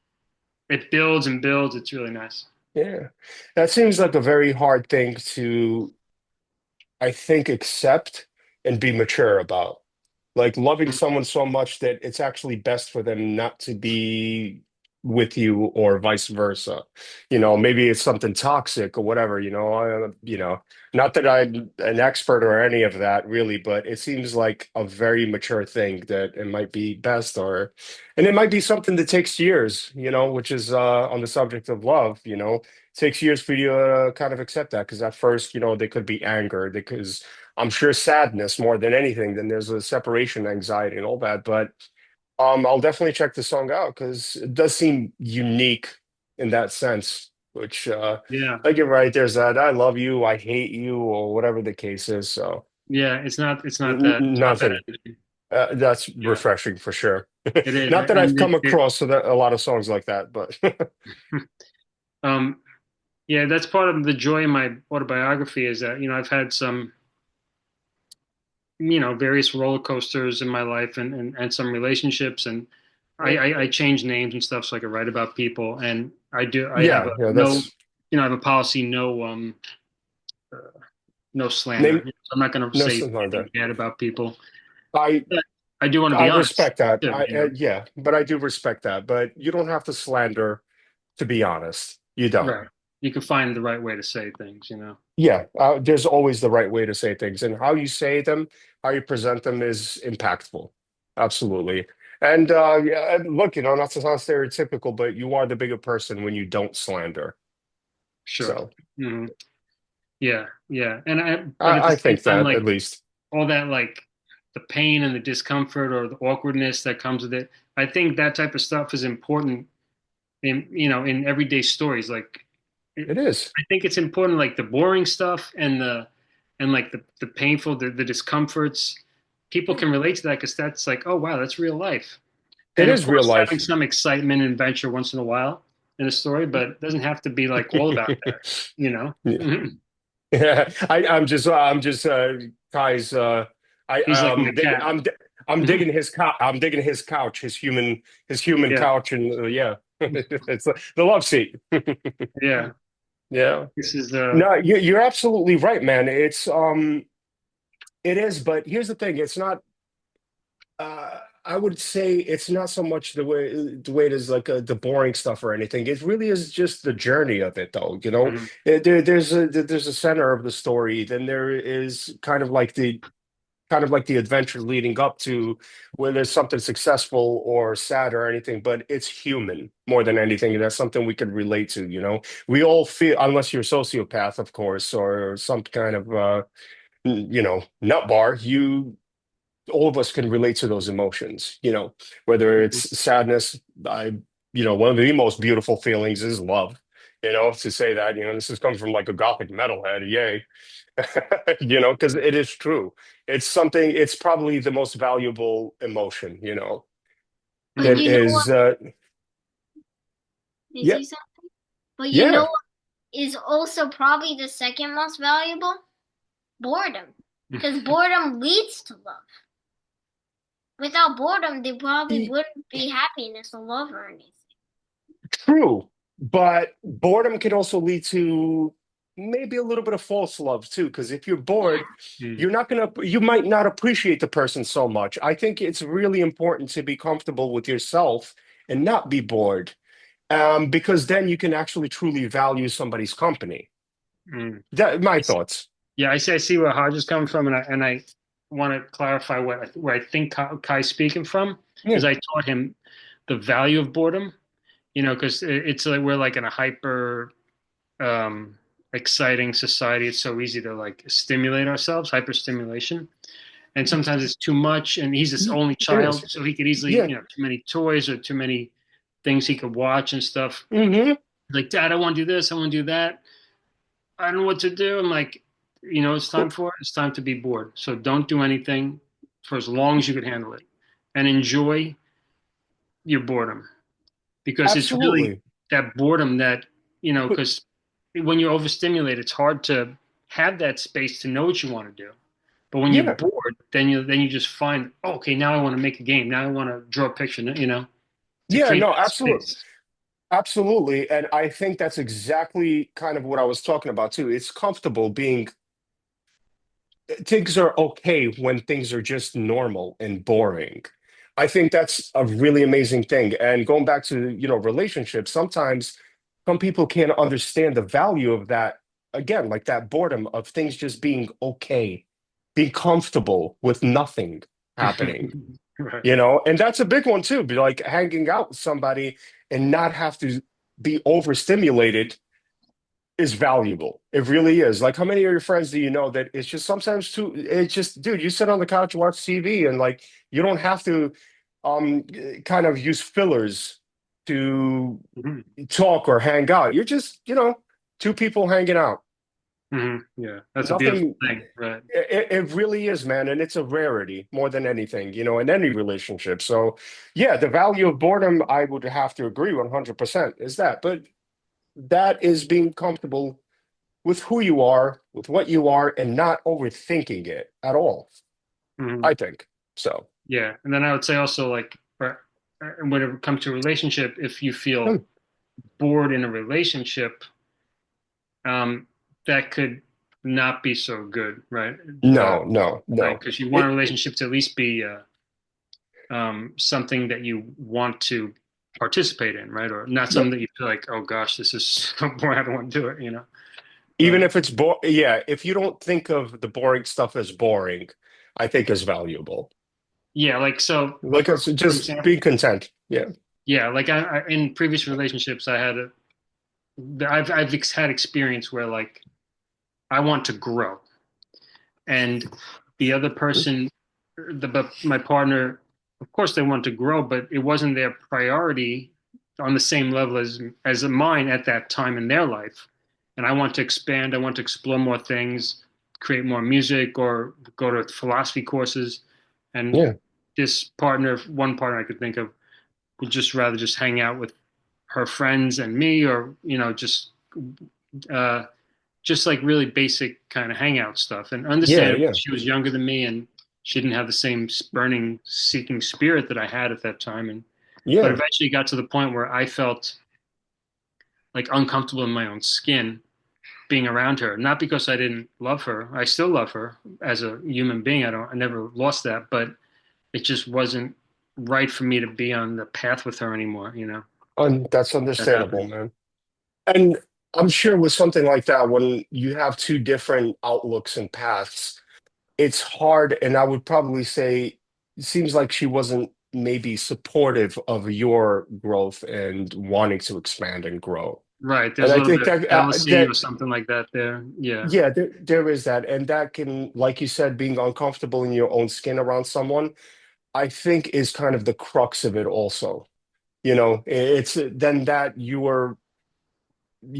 it builds and builds. It's really nice. Yeah. That seems like a very hard thing to, I think, accept and be mature about. Like loving someone so much that it's actually best for them not to be. with you or vice versa. Maybe it's something toxic or whatever, not that I'm an expert or any of that really, but it seems like a very mature thing that it might be best and it might be something that takes years, which is on the subject of love, takes years for you to kind of accept that because at first, there could be anger because I'm sure sadness more than anything, then there's a separation anxiety and all that, but I'll definitely check the song out because it does seem unique in that sense. Which, Yeah, like you're right, there's that "I love you," "I hate you," or whatever the case is. So yeah. It's not that nothing. energy. That's Yeah, refreshing for sure. it is, Not that I've and come across a lot of songs like that, but um, yeah, that's part of the joy in my autobiography is that I've had some various roller coasters in my life and some relationships and I change names and stuff so I can write about people and I have yeah, a yeah, no that's I have a policy uh, no slander. name So I'm not going to no say something like anything that. bad about people. I But I do want to I be honest respect that. too, Yeah, but I do respect that. But you don't have to slander to be honest. You don't. right. You can find the right way to say things. Yeah, there's always the right way to say things, and how you say them, how you present them is impactful. Absolutely. And yeah, and look, not to sound stereotypical, but you are the bigger person when you don't slander. Sure. So hmm Yeah, yeah. But at the I same think time, that at like least all that like the pain and the discomfort or the awkwardness that comes with it. I think that type of stuff is important in everyday stories. Like it is. I think it's important like the boring stuff and like the painful the discomforts. People can relate to that because that's like, oh wow, that's real life. It And of is real course, having life. some excitement and adventure once in a while in a story, but it doesn't have to be like all about that, you know? Yeah, I'm just Kai's He's like my cat. I'm digging his I'm digging his couch, his human Yeah, couch, and yeah, it's the love seat. yeah. Yeah, This is no, you're absolutely right, man. It is, but here's the thing: it's not. I would say it's not so much the way it is like the boring stuff or anything. It really is just the journey of it, though. mhm. There's a center of the story, then there is kind of like the adventure leading up to whether it's something successful or sad or anything, but it's human more than anything. And that's something we can relate to, We all feel, unless you're a sociopath, of course, or some kind of nut bar, all of us can relate to those emotions, whether it's sadness. One of the most beautiful feelings is love. To say that, this is coming from like a gothic metalhead, yay. Because it is true. It's probably the most valuable emotion, But that Mhm. you know what is, is yeah, he saying? But you know yeah. what is also probably the second most valuable? Boredom. Because boredom leads to love. Without boredom, there probably E- wouldn't be happiness or love or anything. True, but boredom can also lead to maybe a little bit of false love too. Because if you're bored, Yeah. Mhm. you might not appreciate the person so much. I think it's really important to be comfortable with yourself and not be bored, because then you can actually truly value somebody's company. Mhm. That my thoughts. Yeah, I see where Hodge is coming from, and I want to clarify where I think Kai's speaking from, Yeah, is I taught him the value of boredom, because it's like we're like in a hyper um, exciting society. It's so easy to like stimulate ourselves, hyper stimulation, and sometimes it's too much. And he's this only it is. child, so he could easily, Yeah. too many toys or too many things he could watch and stuff. Hmm. Like, Dad, I want to do this, I want to do that. I don't know what to do. I'm like, it's time for it. It's time to be bored. So don't do anything for as long as you can handle it, and enjoy your boredom because it's really Absolutely. that boredom that But because when you're overstimulated, it's hard to have that space to know what you want to do. But when you're yeah, bored, then you just find, oh, okay, now I want to make a game. Now I want to draw a picture. To yeah, create no, that absolutely. space. Absolutely. And I think that's exactly kind of what I was talking about too. It's comfortable being, things are okay when things are just normal and boring. I think that's a really amazing thing. And going back to, relationships, sometimes some people can't understand the value of that, again, like that boredom of things just being okay, being comfortable with nothing happening, Right. and that's a big one too. Be like hanging out with somebody and not have to be overstimulated is valuable. It really is. Like, how many of your friends do you know that it's just sometimes too, it's just, dude, you sit on the couch, watch TV, and like you don't have to um kind of use fillers to Mhm. talk or hang out. You're just, two people hanging out. Yeah, that's a beautiful Nothing, thing, right? it really is, man, and it's a rarity more than anything, in any relationship. So, yeah, the value of boredom, I would have to agree 100% is that. But that is being comfortable with who you are, with what you are, and not overthinking it at all, Hmm. I think. So, Yeah, and then I would say also like when it comes to a relationship, if you feel bored in a relationship, um, that could not be so good, right? Uh, no, no, like no. because you want a It, relationship to at least be something that you want to participate in, right? Or not yep. something that you feel like, oh gosh, this is so boring, I don't want to do it, you know? Even But if it's yeah, if you don't think of the boring stuff as boring, I think is valuable. yeah, like so Like it's for just example, be content. Yeah. yeah, like in previous relationships, I've had experience where like I want to grow, and the other person, but my partner, of course, they want to grow, but it wasn't their priority on the same level as mine at that time in their life. And I want to expand. I want to explore more things, create more music, or go to philosophy courses. And Yeah. this partner, one partner I could think of, would just rather just hang out with her friends and me, or uh, just like really basic kind of hangout stuff. And Yeah, understand yeah. she was younger than me and she didn't have the same burning, seeking spirit that I had at that time. And but Yeah. eventually got to the point where I felt like uncomfortable in my own skin being around her. Not because I didn't love her. I still love her as a human being. I never lost that, but it just wasn't right for me to be on the path with her anymore, you know. That's That understandable, happened. man. And I'm sure with something like that, when you have two different outlooks and paths, it's hard. And I would probably say it seems like she wasn't maybe supportive of your growth and wanting to expand and grow. Right. And There's a I little think bit of that jealousy or something like that there. Yeah. yeah, there is that, and that can, like you said, being uncomfortable in your own skin around someone, I think is kind of the crux of it. Also, it's then that you're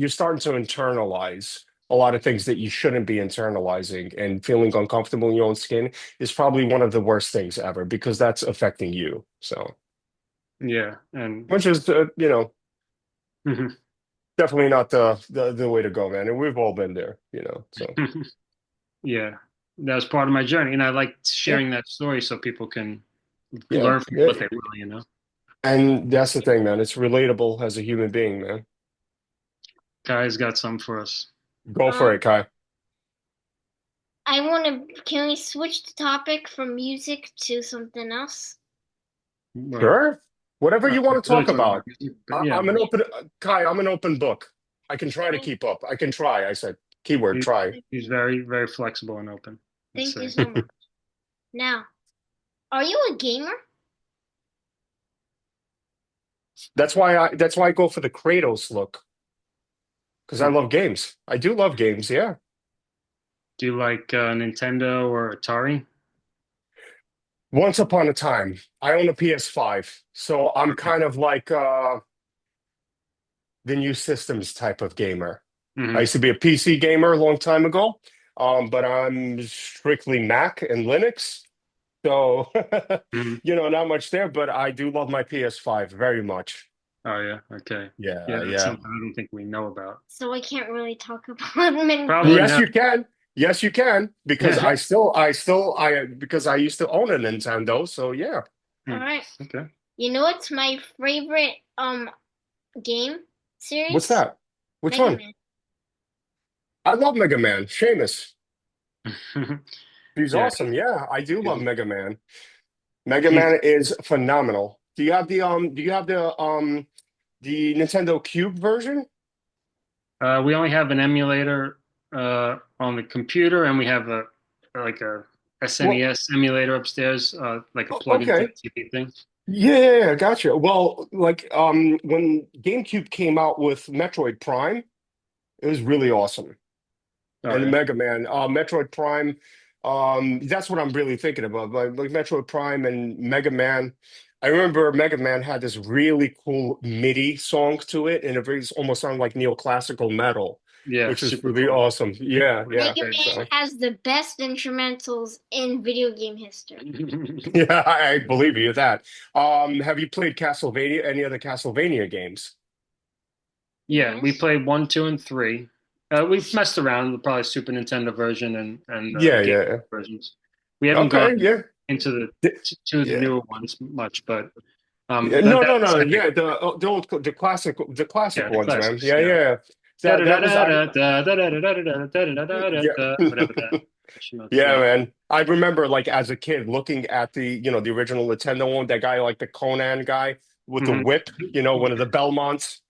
starting to internalize a lot of things that you shouldn't be internalizing, and feeling uncomfortable in your own skin is probably one of the worst things ever because that's affecting you. So, Yeah. And which is, mhm. definitely not the way to go, man. And we've all been there, So, Yeah, that was part of my journey, and I like yeah, sharing that story so people can yeah, learn from yeah. what they will. You know, And that's the thing, man. It's relatable as a human being, man. Kai's got some for us. Go for Um, it, Kai. I want to. Can we switch the topic from music to something else? Well, Sure. Whatever you want to really talk talking about about. music, but yeah, I'm an open Kai. I'm an open book. I can try to Thank, keep up. I can try. I said keyword he, try. he's very, very flexible and open. Let's thank you say. so much. Now, are you a gamer? That's why I go for the Kratos look because I Hmm. love games. I do love games. Yeah. Do you like Nintendo or Atari? Once upon a time, I own a PS5, so I'm Okay. kind of like the new systems type of gamer. I Hmm. used to be a PC gamer a long time ago, but I'm strictly Mac and Linux. So, Hmm. not much there, but I do love my PS5 very much. Oh yeah. Okay. Yeah, Yeah, that's yeah. something I don't think we know about. So I can't really talk about many Probably things. Yes, no. you can. Yes, you can, because because I used to own a Nintendo. So yeah. All Hmm. right. Okay. You know what's my favorite game What's series? that? Which Mega one? Man. I love Mega Man. Seamus. He's Yeah. awesome. Yeah, I do love He's- Mega Man. Mega Man is phenomenal. Do you have the Nintendo Cube version? We only have an emulator on the computer, and we have a like a Well, SNES emulator upstairs, like a plug into okay. the TV thing. Yeah, gotcha. Well, like when GameCube came out with Metroid Prime, it was really awesome. Oh And yeah. Mega Man, Metroid Prime, that's what I'm really thinking about. Like Metroid Prime and Mega Man. I remember Mega Man had this really cool MIDI song to it, and it very, almost sounded like neoclassical metal, Yeah, which is super really cool. awesome. Yeah, One of yeah. Mega my favorites. Man So has the best instrumentals in video game history. yeah, I believe you that. Have you played Castlevania, any other Castlevania games? Yeah, we Yes. played one, two, and three. We've messed around with probably Super Nintendo version and Yeah, Game yeah, yeah. versions. We haven't Okay, gone yeah. into the to the Yeah. newer ones much, but Yeah, that no, that no, was no. epic. Yeah, the old the classic Yeah, the ones, man. classics. Yeah, Yeah. yeah. That was I. Yeah, Whatever that notes. yeah, Yeah. man. I remember like as a kid looking at the original Nintendo one. That guy, like the Conan guy with the Hmm. whip. One of the Belmonts.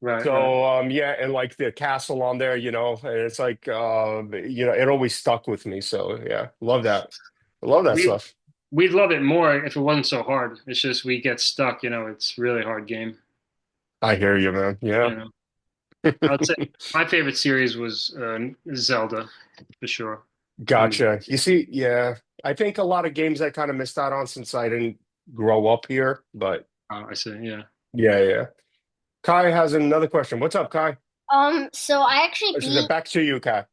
Right, right. So yeah, and like the castle on there. And it's like it always stuck with me. So yeah, love that. I love that We stuff. we'd love it more if it wasn't so hard. It's just we get stuck. It's really hard game. I hear you, man. Yeah. You know. I would say my favorite series was Zelda for sure. And Gotcha. You see, yeah, I think a lot of games I kind of missed out on since I didn't grow up here. But I say, yeah. yeah, yeah. Kai has another question. What's up, Kai? So I actually This is it. beat, Back to you, Kai.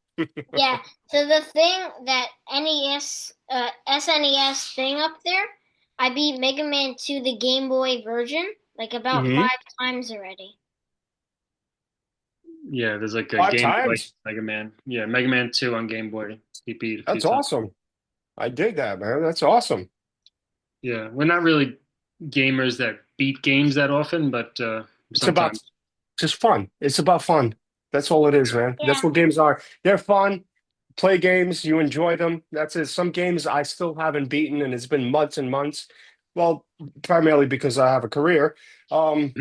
yeah. So the thing that SNES thing up there, I beat Mega Man 2, the Game Boy version, like about Hmm. 5 times already. Yeah, there's like a Five Game Boy times. Mega Man. Yeah, Mega Man 2 on Game Boy. He beat a few That's times. awesome. I dig that, man. That's awesome. Yeah, we're not really gamers that beat games that often, but It's about sometimes. just fun. It's about fun. That's all it is, man. That's Yeah, what games are. They're fun. Play games, you enjoy them. That's it. Some games I still haven't beaten, and it's been months and months. Well, primarily because I have a career. And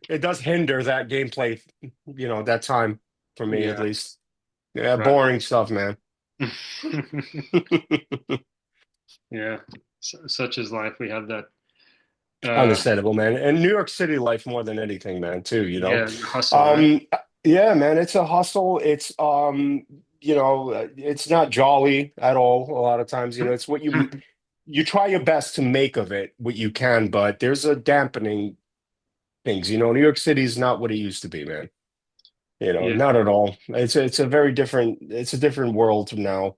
it does hinder that gameplay, that time for me at Yeah, least. Yeah, right. boring stuff, man. Yeah, such is life. We have that. Uh, Understandable, man. And New York City life more than anything, man, too. yeah, hustle, right? Um, yeah, man, it's a hustle. It's not jolly at all a lot of times. It's what you try your best to make of it what you can, but there's a dampening things. New York City is not what it used to be, man. Yeah. Not at all. It's a different world now.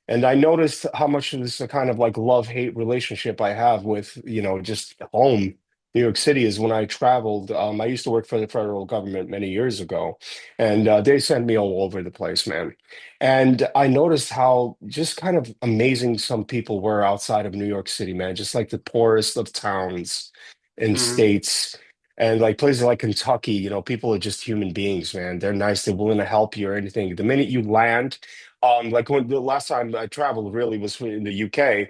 And I noticed how much of this a kind of like love-hate relationship I have with, just home. New York City is when I traveled. I used to work for the federal government many years ago, and they sent me all over the place, man. And I noticed how just kind of amazing some people were outside of New York City, man. Just like the poorest of towns and Hmm. states. And like places like Kentucky, people are just human beings, man. They're nice. They're willing to help you or anything. The minute you land, like when the last time I traveled really was in the UK.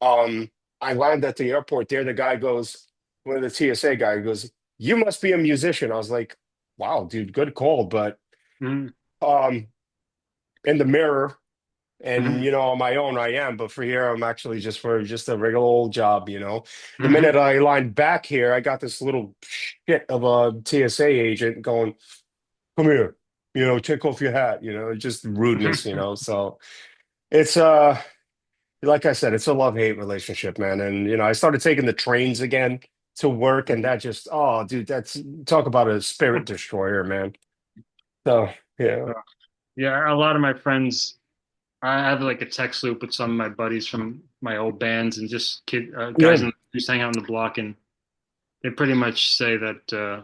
I landed at the airport there. The guy goes, one of the TSA guy goes, "You must be a musician." I was like, "Wow, dude, good call." But Hmm. um, in the mirror and Hmm. on my own, I am. But for here, I'm actually just for just a regular old job. The Hmm. minute I lined back here, I got this little shit of a TSA agent going, "Come here, take off your hat." Just rudeness. So. It's like I said, it's a love-hate relationship, man. And I started taking the trains again to work, and that just, oh, dude, that's talk about a spirit destroyer, man. So yeah, Yeah, a lot of my friends. I have like a text loop with some of my buddies from my old bands and just guys yeah, who just hang out on the block, and they pretty much say that they're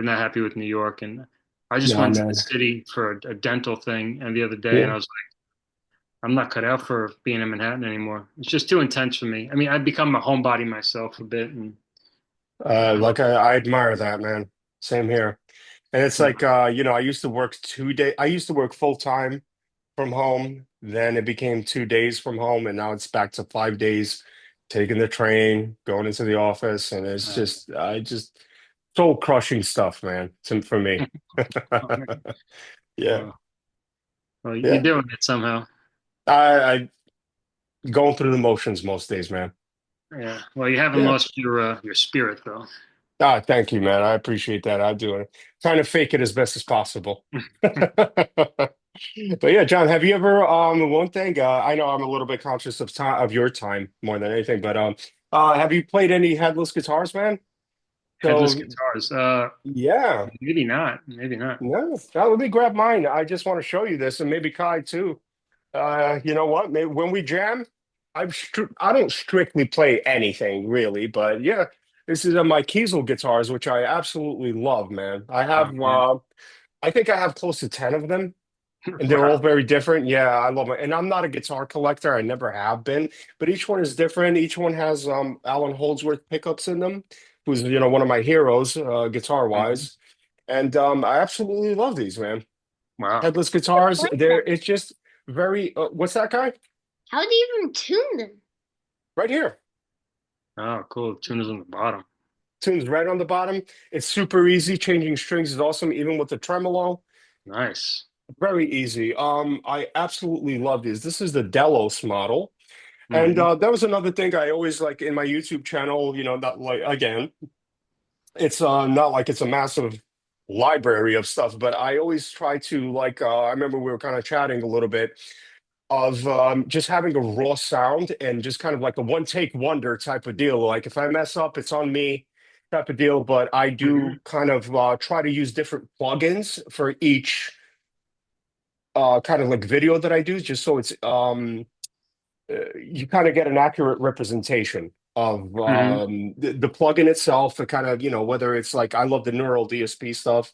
not happy with New York. And I just no, went to the man, city for a dental thing, and the other day, and yeah. I was like, I'm not cut out for being in Manhattan anymore. It's just too intense for me. I mean, I've become a homebody myself a bit, and Like I admire that, man. Same here. And it's like, I used to work 2 day. I used to work full time from home Then it became 2 days from home, and now it's back to 5 days, taking the train, going into the office, and it's Uh, just, I just soul crushing stuff, man. For me. Yeah, well, well, you're yeah. doing it somehow. I going through the motions most days, man. Yeah. Well, you haven't Yeah. lost your spirit though. Ah, thank you, man. I appreciate that. I do it. Trying to fake it as best as possible. But yeah, John, have you ever one thing I know I'm a little bit conscious of time of your time more than anything, but have you played any headless guitars, man? Headless So guitars. yeah. Maybe not. Maybe not. No, let me grab mine. I just want to show you this and maybe Kai too. You know what? Maybe when we jam, I don't strictly play anything really, but yeah, this is my Kiesel guitars, which I absolutely love, man. Oh man. I think I have close to 10 of them, and they're all Wow. very different. Yeah, I love it. And I'm not a guitar collector. I never have been, but each one is different. Each one has Alan Holdsworth pickups in them, who's one of my heroes, guitar Mhm. wise. And I absolutely love these, man. Wow. Headless You guitars, play they're them. it's just very what's that guy? How do you even tune them? Right here. Oh, cool. Tuner's on the bottom. Tunes right on the bottom. It's super easy. Changing strings is awesome, even with the tremolo. Nice. Very easy. I absolutely love these. This is the Delos model. And Hmm. that was another thing I always like in my YouTube channel, not like again, it's not like it's a massive library of stuff, but I always try to like I remember we were kind of chatting a little bit of just having a raw sound and just kind of like a one take wonder type of deal. Like if I mess up, it's on me type of deal. But I Hmm. do kind of try to use different plugins for each kind of like video that I do, just so it's you kind of get an accurate representation of Hmm. the plugin itself. The kind of whether it's like I love the neural DSP stuff,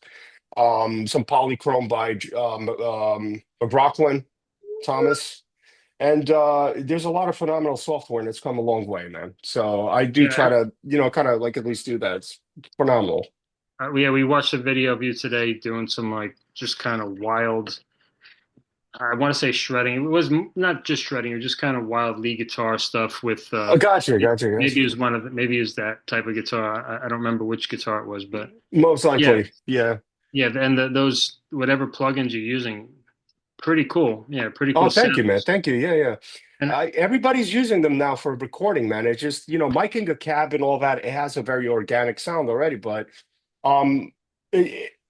some polychrome by McLaughlin Thomas. And there's a lot of phenomenal software, and it's come a long way, man. So I do try Yeah. to, kind of like at least do that. It's phenomenal. We watched a video of you today doing some like just kind of wild. I want to say shredding. It was not just shredding. It was just kind of wild lead guitar stuff with. Oh, gotcha, gotcha, Maybe gotcha. it was one of the, maybe it was that type of guitar. I don't remember which guitar it was, but Most yeah, likely, yeah. yeah. And those whatever plugins you're using, pretty cool. Yeah, pretty Oh, cool thank you, man. sounds. Thank you. Yeah, yeah. And Everybody's using them now for recording, man. It's just, miking a cab and all that. It has a very organic sound already, but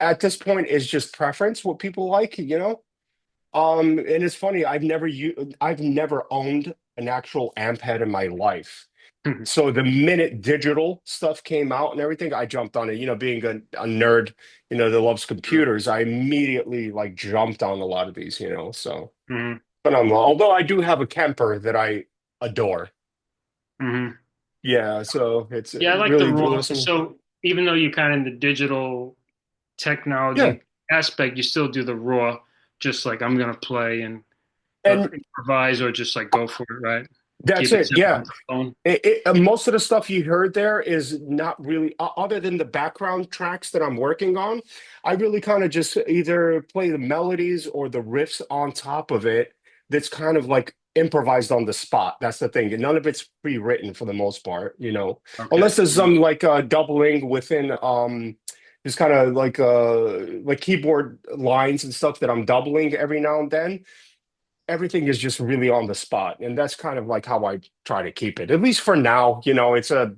at this point, it's just preference what people like. And it's funny. I've never owned an actual amp head in my life. So the minute digital stuff came out and everything, I jumped on it. Being a nerd, that loves computers, I immediately like jumped on a lot of these. So hmm. phenomenal. Although I do have a Kemper that I adore. Hmm. Yeah, so it's Yeah, I like the really, really raw. awesome. So even though you're kind of in the digital Yeah, technology aspect, you still do the raw, just like I'm gonna play and and improvise or just like go for it, right? that's Keep it it. simple Yeah, on the phone. most of the stuff you heard there is not really, other than the background tracks that I'm working on. I really kind of just either play the melodies or the riffs on top of it. That's kind of like improvised on the spot. That's the thing. And none of it's pre-written for the most part. Okay. Unless there's some like doubling within just kind of like keyboard lines and stuff that I'm doubling every now and then. Everything is just really on the spot, and that's kind of like how I try to keep it, at least for now. It's a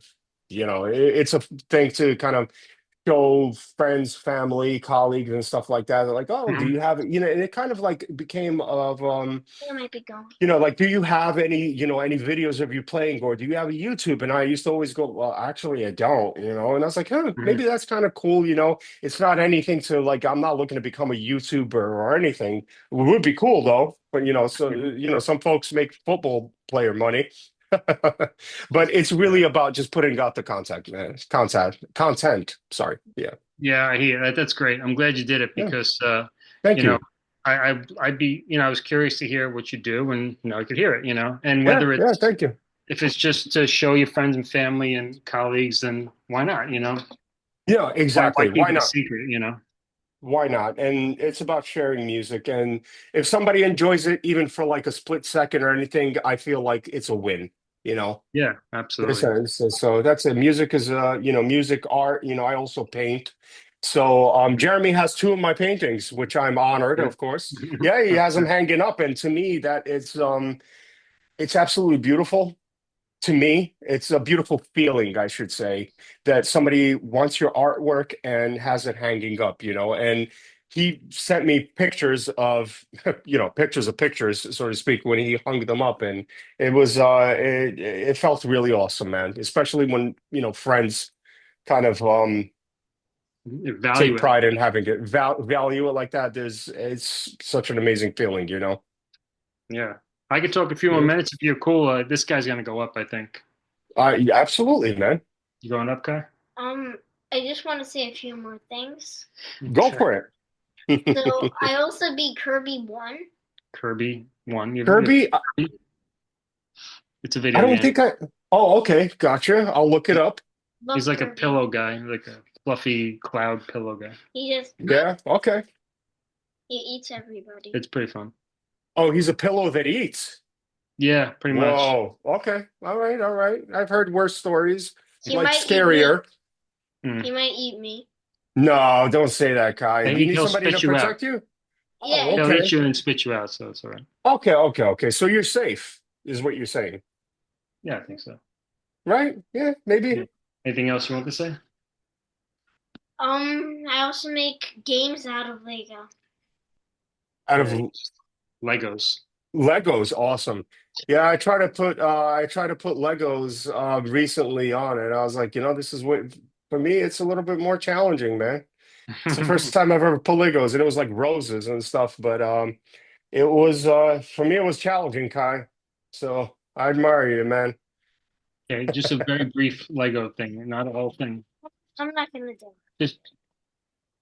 thing to kind of show friends, family, colleagues, and stuff like that. They're like, oh, do Hmm. you have it? And it kind of like became of Where might be going? like, do you have any videos of you playing, or do you have a YouTube? And I used to always go, well, actually, I don't. And I was like, huh, Hmm. maybe that's kind of cool. It's not anything to like, I'm not looking to become a YouTuber or anything. It would be cool though. But so Sure. some folks make football player money. But it's really about just putting out the content, man. Content. Sorry. Yeah. Yeah, I hear that. That's great. I'm glad you did it Yeah. because Thank you know, you. I'd be, I was curious to hear what you do and I could hear it. And Yeah. whether Yeah. it's Thank you. if it's just to show your friends and family and colleagues, then why not? Yeah, Why exactly. keep Why it a not? secret? Why not? And it's about sharing music. And if somebody enjoys it, even for like a split second or anything, I feel like it's a win, you know? Yeah, absolutely. So that's it. Music is music, art, I also paint. So Jeremy has two of my paintings, which I'm honored, Yeah. of course. Yeah, he has them hanging up. And to me, that it's absolutely beautiful. To me, it's a beautiful feeling, I should say, that somebody wants your artwork and has it hanging up, and he sent me pictures of, pictures of pictures, so to speak, when he hung them up. And it felt really awesome, man, especially when, friends kind of take Value it. pride in having it, value it like that. It's such an amazing feeling. Yeah. I could talk a few more Yeah. minutes if you're cool. This guy's gonna go up, I think. Absolutely, man. You going up, Kai? Um, I just want to say a few more things. Go Okay. for it. So I also beat Kirby 1. Kirby one. Kirby, It's a I video don't game. think I. Oh, okay, gotcha. I'll look it up. Love He's like a Kirby. pillow guy, like a fluffy cloud pillow guy. He just Yeah, okay. he eats everybody. It's pretty fun. Oh, he's a pillow that eats. Yeah, pretty much. Whoa. Okay. All right. All right. I've heard worse stories, He like might eat me. scarier. Mm. He might eat me. No, don't say that, Kai. Hey, You need he'll somebody to spit you out. protect you? Yeah. Oh, He'll okay. hit you and spit you out, so it's all right. Okay, okay, okay. So you're safe, is what you're saying, Yeah, I think so. right? Yeah, maybe. Yeah. Anything else you want to say? I also make games out of Lego. Out of Yeah, Legos. Legos, awesome. Yeah, I try to put Legos recently on it. I was like, this is what for me, it's a little bit more challenging, man. It's the first time I've ever put Legos, and it was like roses and stuff. But it was for me, it was challenging, Kai. So I admire you, man. Okay, just a very brief Lego thing, not a whole thing. I'm not gonna do it. Just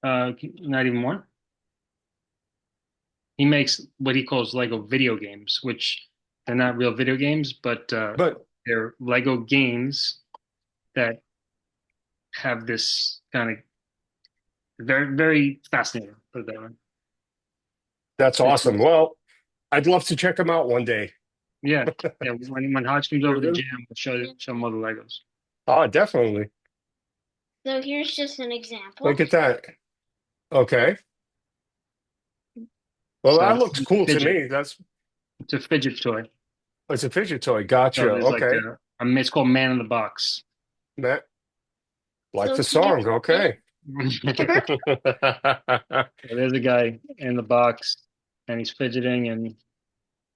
not even one. He makes what he calls Lego video games, which they're not real video games, but But they're Lego games that have this kind of very, very fascinating. Put it that way. that's It's, awesome. Well, I'd love to check them out one day. yeah, yeah. When Hodge comes over to jam, we'll show him all the Legos. Oh, definitely. So here's just an example. Look at that. Okay. Well, So that it's looks cool to fidget. me. It's a fidget toy. It's a fidget toy. So Gotcha. there's like Okay. it's called Man in the Box. Matt, like So the song. Okay. So there's a guy in the box, and he's fidgeting, and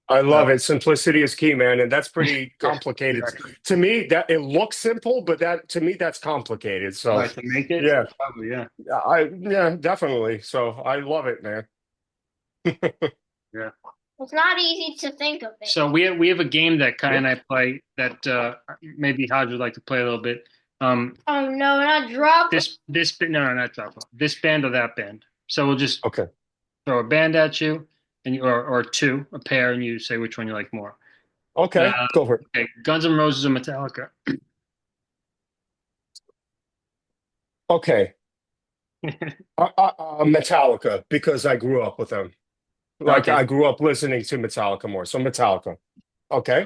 I uh, love it. Simplicity is key, man, and that's pretty yeah, complicated. exactly. To me, that it looks simple, but that to me that's complicated. So, Right, to make it, yeah, probably, yeah, yeah, definitely. So I love it, man. yeah. It's not easy to think of it. So we have a game that Kai and I play that maybe Hodge would like to play a little bit. Oh no, not drop. This no, not drop off. This band or that band. So we'll just Okay. throw a band at you, and or two, a pair, and you say which one you like more. Okay. Go for it. Okay, Guns N' Roses or Metallica. Okay. Metallica, because I grew up with them. Like Okay. I grew up listening to Metallica more. So Metallica. Okay.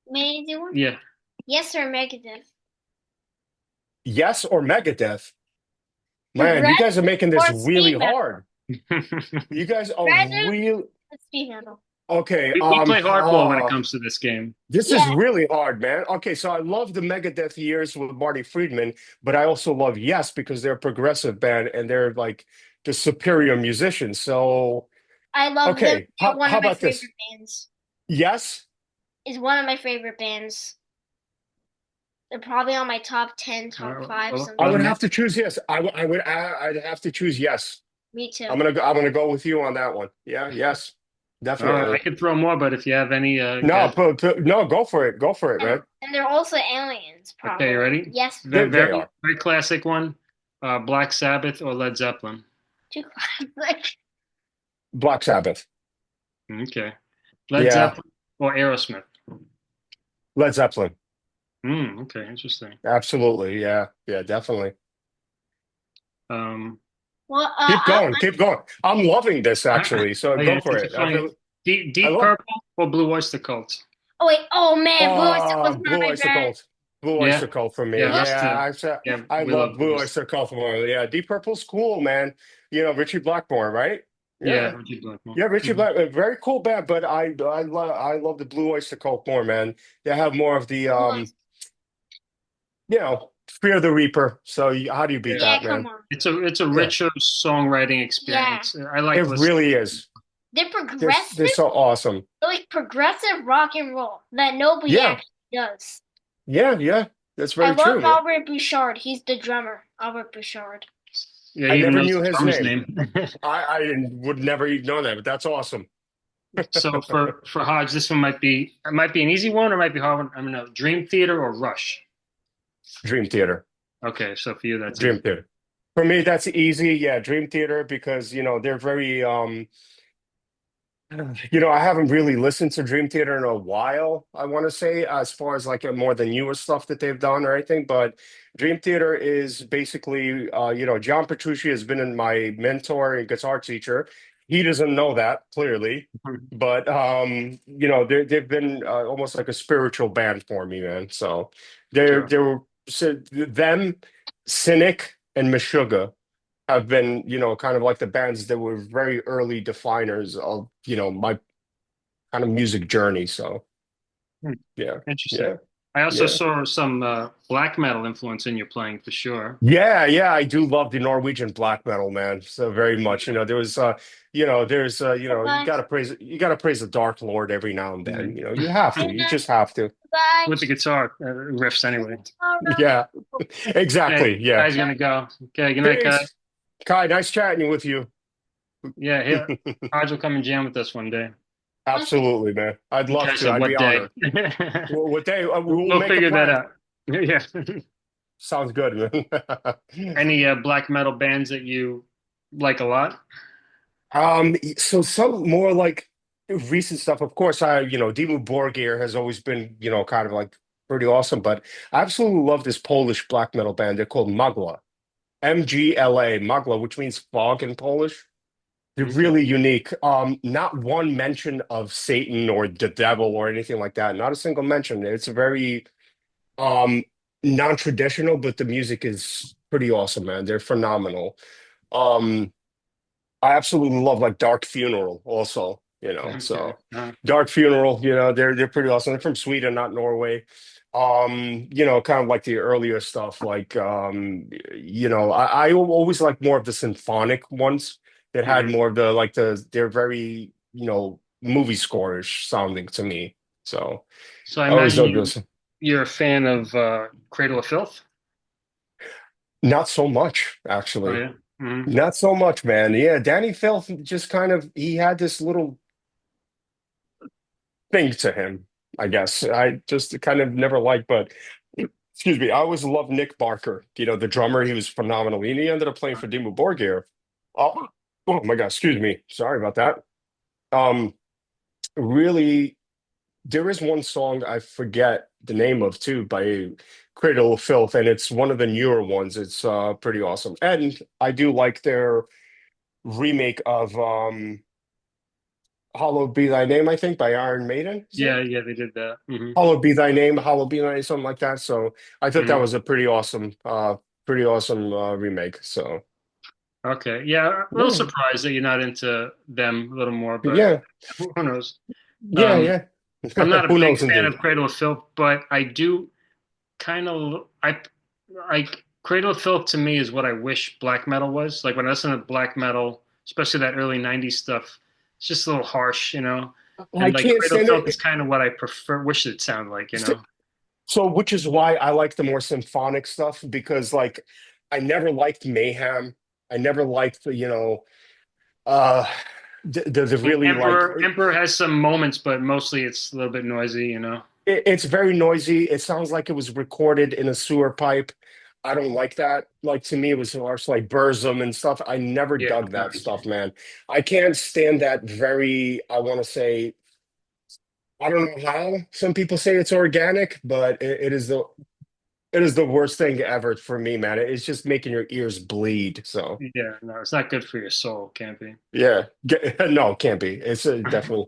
May I do one? Yeah. Yes or Megadeth? Yes or Megadeth? Man, you guys are making this Or really speed metal? hard. You guys are Rather really speed metal. okay. We play hardball when it comes to this game. This is Yeah. really hard, man. Okay, so I love the Megadeth years with Marty Friedman, but I also love Yes because they're a progressive band and they're like the superior musicians. So I love them. okay, They're one how of my about this? favorite bands. Yes. Is one of my favorite bands. They're probably on my top 10, top 5. well, I Something. would have to choose yes. I'd have to choose yes. Me too. I'm gonna go with you on that one. Yeah, yes, I definitely. could throw more, but if you have any, No, no, go for it. Go for it, man. And they're also aliens, probably. okay, you ready? Yes. They Very, are. very classic one. Black Sabbath or Led Zeppelin. Too classic. Black Sabbath. Okay. Led Yeah, Zeppelin or Aerosmith. Led Zeppelin. Okay, interesting. Absolutely. Yeah, yeah, definitely. Um, Well, Keep going, keep going. I'm loving this actually, so Oh yeah, go for it's it. I funny. feel I Deep love. Purple or Blue Oyster Cult? oh wait, oh man, Blue Oyster was Blue my Oyster band. Cult. Blue Yeah, Oyster Cult for me. yeah, Blue, us too. Yeah, Yeah, I we love love Blue blues. Oyster Cult for more. Yeah, Deep Purple's cool, man. You know, Richie Blackmore, right? Yeah, Yeah. Richard Blackmore. Yeah, Richie Mhm. Black, a very cool band, but I love the Blue Oyster Cult more, man. They have more of the Blue Oyster. you know, Fear the Reaper. So how do you beat Yeah, Yeah, that, come man? on. it's a Yeah, richer songwriting Yeah, experience. I like it listening really to is. they're They're progressive, so awesome. like progressive rock and roll that nobody Yeah, actually does. yeah. That's I very love true, man. Albert Bouchard. He's the drummer. Albert Bouchard. Yeah, I he even never knows knew the his drummer's name. name. I would never even know that, but that's awesome. So for Hodge, this one might be an easy one or might be a hard one. I don't know. Dream Theater or Rush? Dream Theater. Okay, so for you that's Dream easy. Theater. For me, that's easy. Yeah, Dream Theater because they're very I haven't really listened to Dream Theater in a while, I want to say, as far as like more the newer stuff that they've done or anything. But Dream Theater is basically, John Petrucci has been in my mentor and guitar teacher. He doesn't know that clearly, Mhm. but they've been almost like a spiritual band for me, man. So Sure. they were so them, Cynic and Meshuggah have been, kind of like the bands that were very early definers of, my kind of music journey. So Hmm, yeah, interesting. yeah, I also yeah. saw some black metal influence in your playing for sure. Yeah, I do love the Norwegian black metal, man. So very much. There was there's Bye you gotta praise the Dark Lord every now and Yeah. then. You have to. You bye. just have to. Bye. With the guitar riffs anyway. All right. Yeah, Okay, exactly. Yeah. guy's gonna go. Okay, good night, guys. Peace. Kai, nice chatting with you. Yeah, here. Hodge will come and jam with us one day. Absolutely, man. I'd love Okay, to. so I'd be what day? honored. What day? We'll We'll make a figure that plan. out. Yeah. Sounds good, man. Any black metal bands that you like a lot? So some more like recent stuff. Of course, Dimmu Borgir has always been, kind of like pretty awesome, but I absolutely love this Polish black metal band. They're called Magla, Mgla, Magla, which means fog in Polish. They're Okay. really unique. Not one mention of Satan or the devil or anything like that. Not a single mention. It's very um non-traditional, but the music is pretty awesome, man. They're phenomenal. Um, I absolutely love like Dark Funeral also, Okay. so Dark Funeral, they're pretty awesome. They're from Sweden, not Norway. Kind of like the earlier stuff, like I always like more of the symphonic ones that had Mhm. more of they're very, movie score-ish sounding to me. So So I I always imagine dug those. you're a fan of Cradle of Filth. Not so much, Oh actually. yeah. Hmm. Not so much, man. Yeah, Danny Filth just kind of he had this little thing to him, I guess. I just kind of never liked, but excuse me, I always loved Nick Barker, the drummer. He was phenomenal. And he ended up playing for Dimmu Borgir. Oh, oh my God, excuse me. Sorry about that. Um, really, there is one song I forget the name of too by Cradle of Filth, and it's one of the newer ones. It's pretty awesome. And I do like their remake of Hallowed Be Thy Name, I think, by Iron Maiden. Is Yeah, it? yeah, they did that. Hallowed be thy name, hallowed be thy name, something like that. So I thought that Hmm. was a pretty awesome remake. So Okay. Yeah, a little yeah, surprised that you're not into them a little more, but yeah, who knows? yeah, Um, yeah. I'm not a Who big knows, fan of indeed. Cradle of Filth, but I do kind of I Cradle of Filth to me is what I wish black metal was. Like when I listen to black metal, especially that early '90s stuff, it's just a little harsh, you know. I And like can't Cradle of stand Filth is it. kind of what I prefer, wish it sounded like, you know. So, which is why I like the more symphonic stuff because, like, I never liked Mayhem. I never liked uh, the And really like. Emperor has some moments, but mostly it's a little bit noisy, you know. It's very noisy. It sounds like it was recorded in a sewer pipe. I don't like that. Like to me, it was harsh, like Burzum and stuff. I never Yeah. dug that stuff, man. I can't stand that very, I want to say, I don't know how some people say it's organic, but it is the It is the worst thing ever for me, man. It's just making your ears bleed. So Yeah, no, it's not good for your soul, can't be. yeah, no, it can't be. It's definitely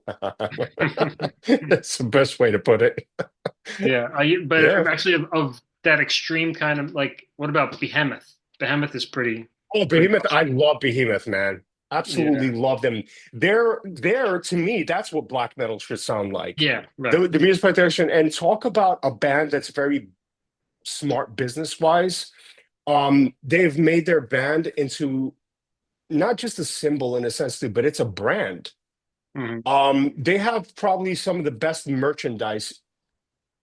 it's the best way to put it. Yeah, Yeah. but actually of that extreme kind of like, what about Behemoth? Behemoth is Oh, pretty Behemoth. I awesome. love Behemoth, man. Yeah, Absolutely love them. They're to me, that's what black metal should sound like. yeah, right. The music production and talk about a band that's very smart business wise. They've made their band into not just a symbol in a sense too, but it's a brand. Hmm. They have probably some of the best merchandise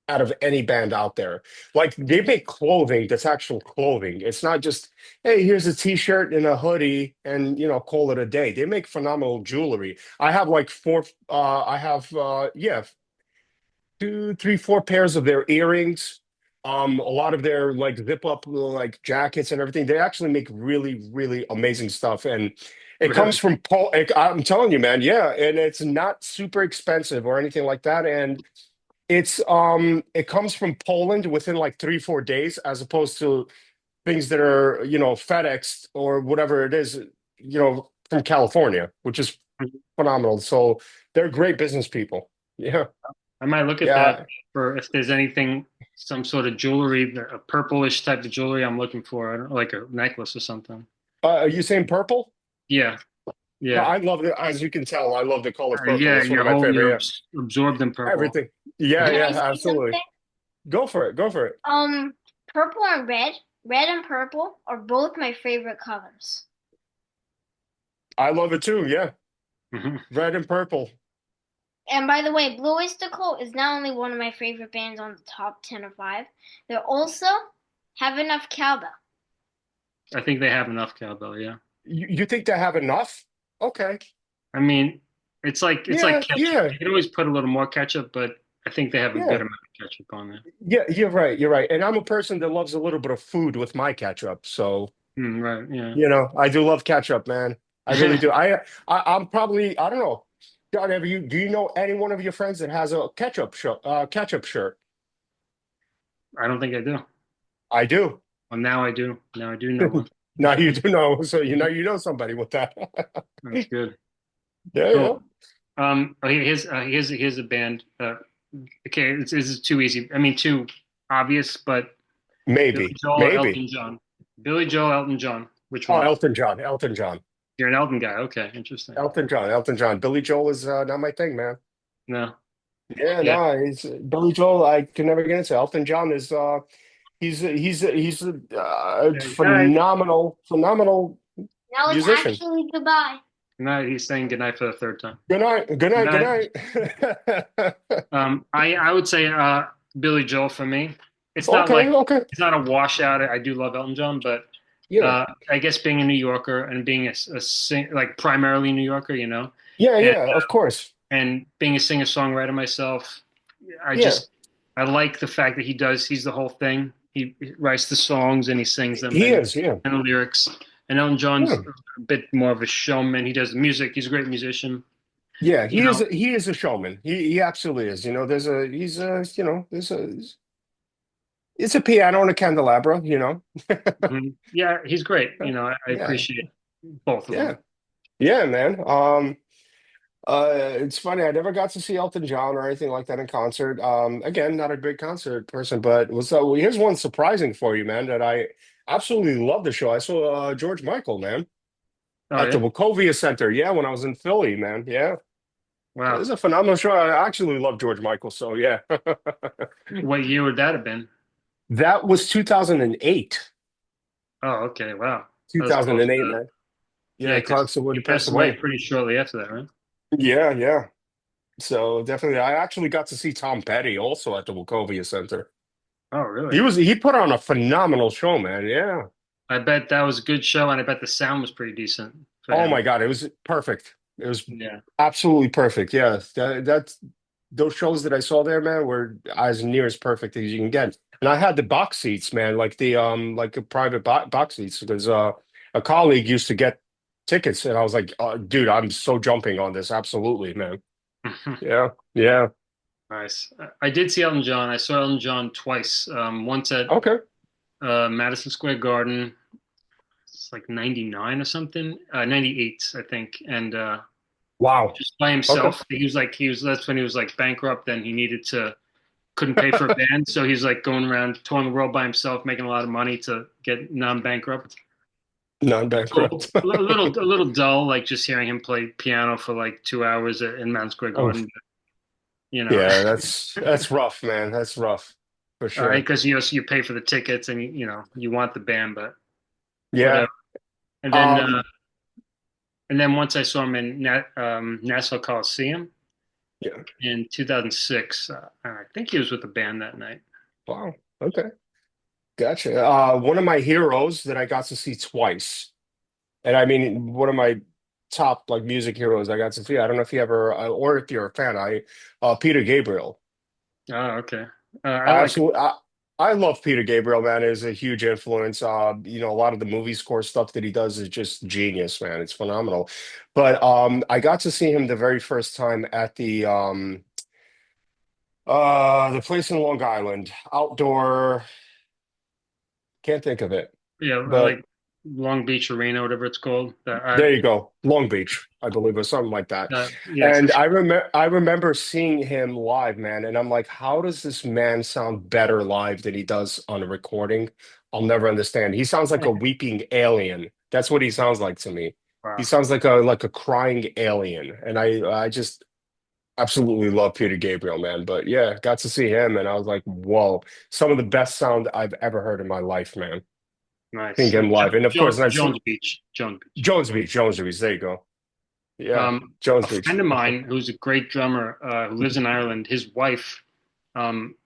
out of any band out there. Like they make clothing that's actual clothing. It's not just, hey, here's a t-shirt and a hoodie and call it a day. They make phenomenal jewelry. I have like four I have yeah, two, three, four pairs of their earrings. A lot of their like zip up like jackets and everything. They actually make really, really amazing stuff. And it comes Really? from Paul. I'm telling you, man, yeah, and it's not super expensive or anything like that. And it comes from Poland within like 3, 4 days, as opposed to things that are, FedExed or whatever it is, from California, which is phenomenal. So they're great business people. Yeah. I might look at that Yeah. for if there's anything, some sort of jewelry, a purplish type of jewelry I'm looking for. I don't know, like a necklace or something. Are you saying purple? Yeah, No, yeah, I love it. As you can tell, I love the color purple. yeah. It's one of my You're favorite. Yeah. absorbed in purple. Everything. Yeah, Can I yeah, say absolutely. something? Go for it. Go for it. Purple and red and purple are both my favorite colors. I love it too. Yeah. Hmm. Red and purple. And by the way, Blue Oyster Cult is not only one of my favorite bands on the top 10 or 5, they also have enough cowbell. I think they have enough cowbell. Yeah. You think they have enough? Okay. I mean, it's like Yeah, ketchup. yeah, You can always put a little more ketchup, but I think they have a good yeah. amount of ketchup on there. Yeah, you're right. You're right. And I'm a person that loves a little bit of food with my ketchup. So, Mm, right. Yeah. I do love ketchup, man. I really do. I'm probably, I don't know. John, do you know any one of your friends that has a ketchup shirt? I don't think I do. I do. Well, now I do. Now I do know one. Now you do know. So you know somebody with that. That's good. Yeah, yeah. Cool. Here's a band. Okay, this is too easy. I mean, too obvious, but Billy Maybe. Joel or Maybe. Elton John? Billy Joel, Elton John. Which Oh, one? Elton John. Elton John. You're an Elton guy. Okay, interesting. Elton John. Elton John. Billy Joel is not my thing, man. No. Yeah, Yeah. no, he's Billy Joel. I can never get into. Elton John is he's a Yeah, good night. phenomenal Now it's musician. actually goodbye. Good night. He's saying good night for the third time. Good night, good Good night, good night. night. I would say Billy Joel for me. It's not Okay, like okay, it's not a washout. I do love Elton John, but yeah, I guess being a New Yorker and being like primarily New Yorker, yeah, and yeah. Of course, and being a singer-songwriter myself, I yeah. just I like the fact that he's the whole thing. He writes the songs and he sings them He is, yeah, and the lyrics. And Elton John's yeah, a bit more of a showman. He does the music. He's a great musician. yeah. You know, He is a showman. He absolutely is. He's a there's a it's a piano and a candelabra. mhm. Yeah, he's great. I Yeah, appreciate both of yeah, them. yeah, man. It's funny. I never got to see Elton John or anything like that in concert. Again, not a big concert person, but here's one surprising for you, man, that I absolutely love the show. I saw George Michael, man, Oh at the yeah, Wachovia Center. Yeah, when I was in Philly, man. Yeah, it wow. was a phenomenal show. I actually love George Michael, so yeah. What year would that have been? That was 2008. Oh, okay, wow. That was close to 2008, that. man. Yeah, Yeah, because Clarkson would he have passed passed away away. pretty shortly after that, right? Yeah, yeah. So definitely, I actually got to see Tom Petty also at the Wachovia Center. Oh, really? He put on a phenomenal show, man. Yeah. I bet that was a good show, and I bet the sound was pretty decent for Oh him. my God, it was perfect. It was Yeah. absolutely perfect. Yeah. That's those shows that I saw there, man, were as near as perfect as you can get. And I had the box seats, man, like the like a private box seats because a colleague used to get tickets and I was like, dude, I'm so jumping on this. Absolutely, man. Yeah. Yeah. Nice. I did see Elton John. I saw Elton John twice. Once at Okay. Madison Square Garden. It's like 99 or something, 98, I think. And Wow. just by Okay. himself. That's when he was like bankrupt and he couldn't pay for a band. So he's like going around touring the world by himself, making a lot of money to get non-bankrupt. Cool. Non-bankrupt. A little dull, like just hearing him play piano for like 2 hours in Madison Square Oh, Garden. You know, yeah, that's rough, man. That's rough for sure. because so you pay for the tickets and you want the band, but Yeah. whatever. And then Um, once I saw him in Nassau Coliseum yeah. in 2006, I think he was with the band that night. Wow. Okay. Gotcha. One of my heroes that I got to see twice. And I mean, one of my top like music heroes I got to see. I don't know if you ever, or if you're a fan. Peter Gabriel. Oh, okay. I I like him. absolutely, I love Peter Gabriel, man. Is a huge influence. A lot of the movie score stuff that he does is just genius, man. It's phenomenal. But I got to see him the very first time at the place in Long Island, outdoor. Can't think of it, Yeah, I but like Long Beach Arena, whatever it's called. there you go. Long Beach, I believe, or something like that. Yes, And I remember seeing him live, man, and I'm like, how does this man sound better live than he does on a recording? I'll never understand. He sounds like a weeping alien. That's what he sounds like to me. He wow, sounds like a crying alien. And I just absolutely love Peter Gabriel, man. But yeah, got to see him and I was like, whoa, some of the best sound I've ever heard in my life, man. Seeing nice. him live. And of course, and I've seen Jones Beach, Jones Beach. Jones Beach. There you go. Yeah, A Jones Beach. friend of mine who's a great drummer who lives in Ireland. His wife um,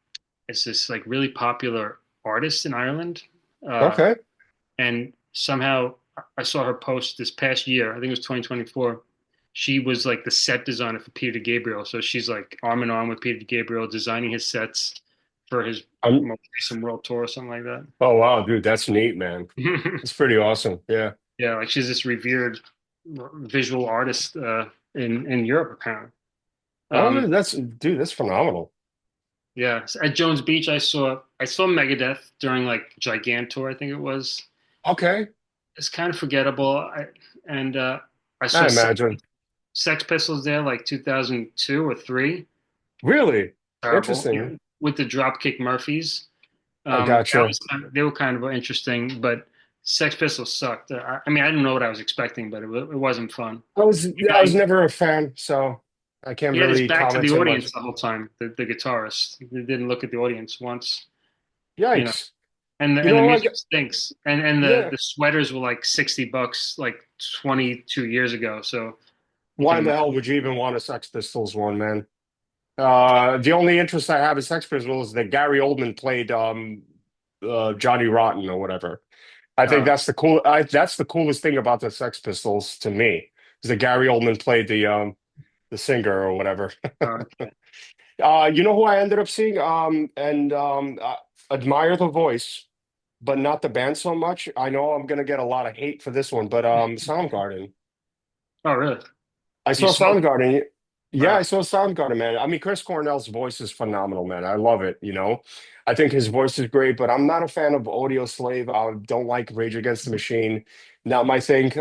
is this like really popular artist in Ireland, uh, Okay. and somehow I saw her post this past year. I think it was 2024. She was like the set designer for Peter Gabriel, so she's like arm in arm with Peter Gabriel, designing his sets for his I'm, most recent world tour or something like oh wow, dude, that's neat, man. that. It's pretty awesome. Yeah. Yeah, like she's this revered visual artist in Europe apparently. Oh, Um, that's phenomenal. yeah, so at Jones Beach, I saw Megadeth during like Gigantour, I think it was. Okay. It's kind of forgettable. And I I saw imagine. Sex Pistols there like 2002 or three. Really Terrible. Yeah, interesting. with the Dropkick Murphys. I gotcha. They were kind of interesting, but Sex Pistols sucked. I mean, I didn't know what I was expecting, but it wasn't fun. The I was guy, never a fan, so I can't he had his really back to comment the too much. audience the whole time. The guitarist, he didn't look at the audience once. You know, Yikes. and You the know, music stinks. And yeah. the sweaters were like $60 like 22 years ago. So you Why can in the imagine. hell would you even want a Sex Pistols one, man? The only interest I have in Sex Pistols is that Gary Oldman played Johnny Rotten or whatever. I think Uh, that's the coolest thing about the Sex Pistols to me, is that Gary Oldman played the singer or whatever. okay. You know who I ended up seeing? And I admire the voice, but not the band so much. I know I'm gonna get a lot of hate for this one, but Soundgarden. Oh, really? I You saw saw them? Soundgarden. Yeah, I Wow. saw Soundgarden, man. I mean, Chris Cornell's voice is phenomenal, man. I love it, you know. I think his voice is great, but I'm not a fan of Audio Slave. I don't like Rage Against the Machine. Not my thing.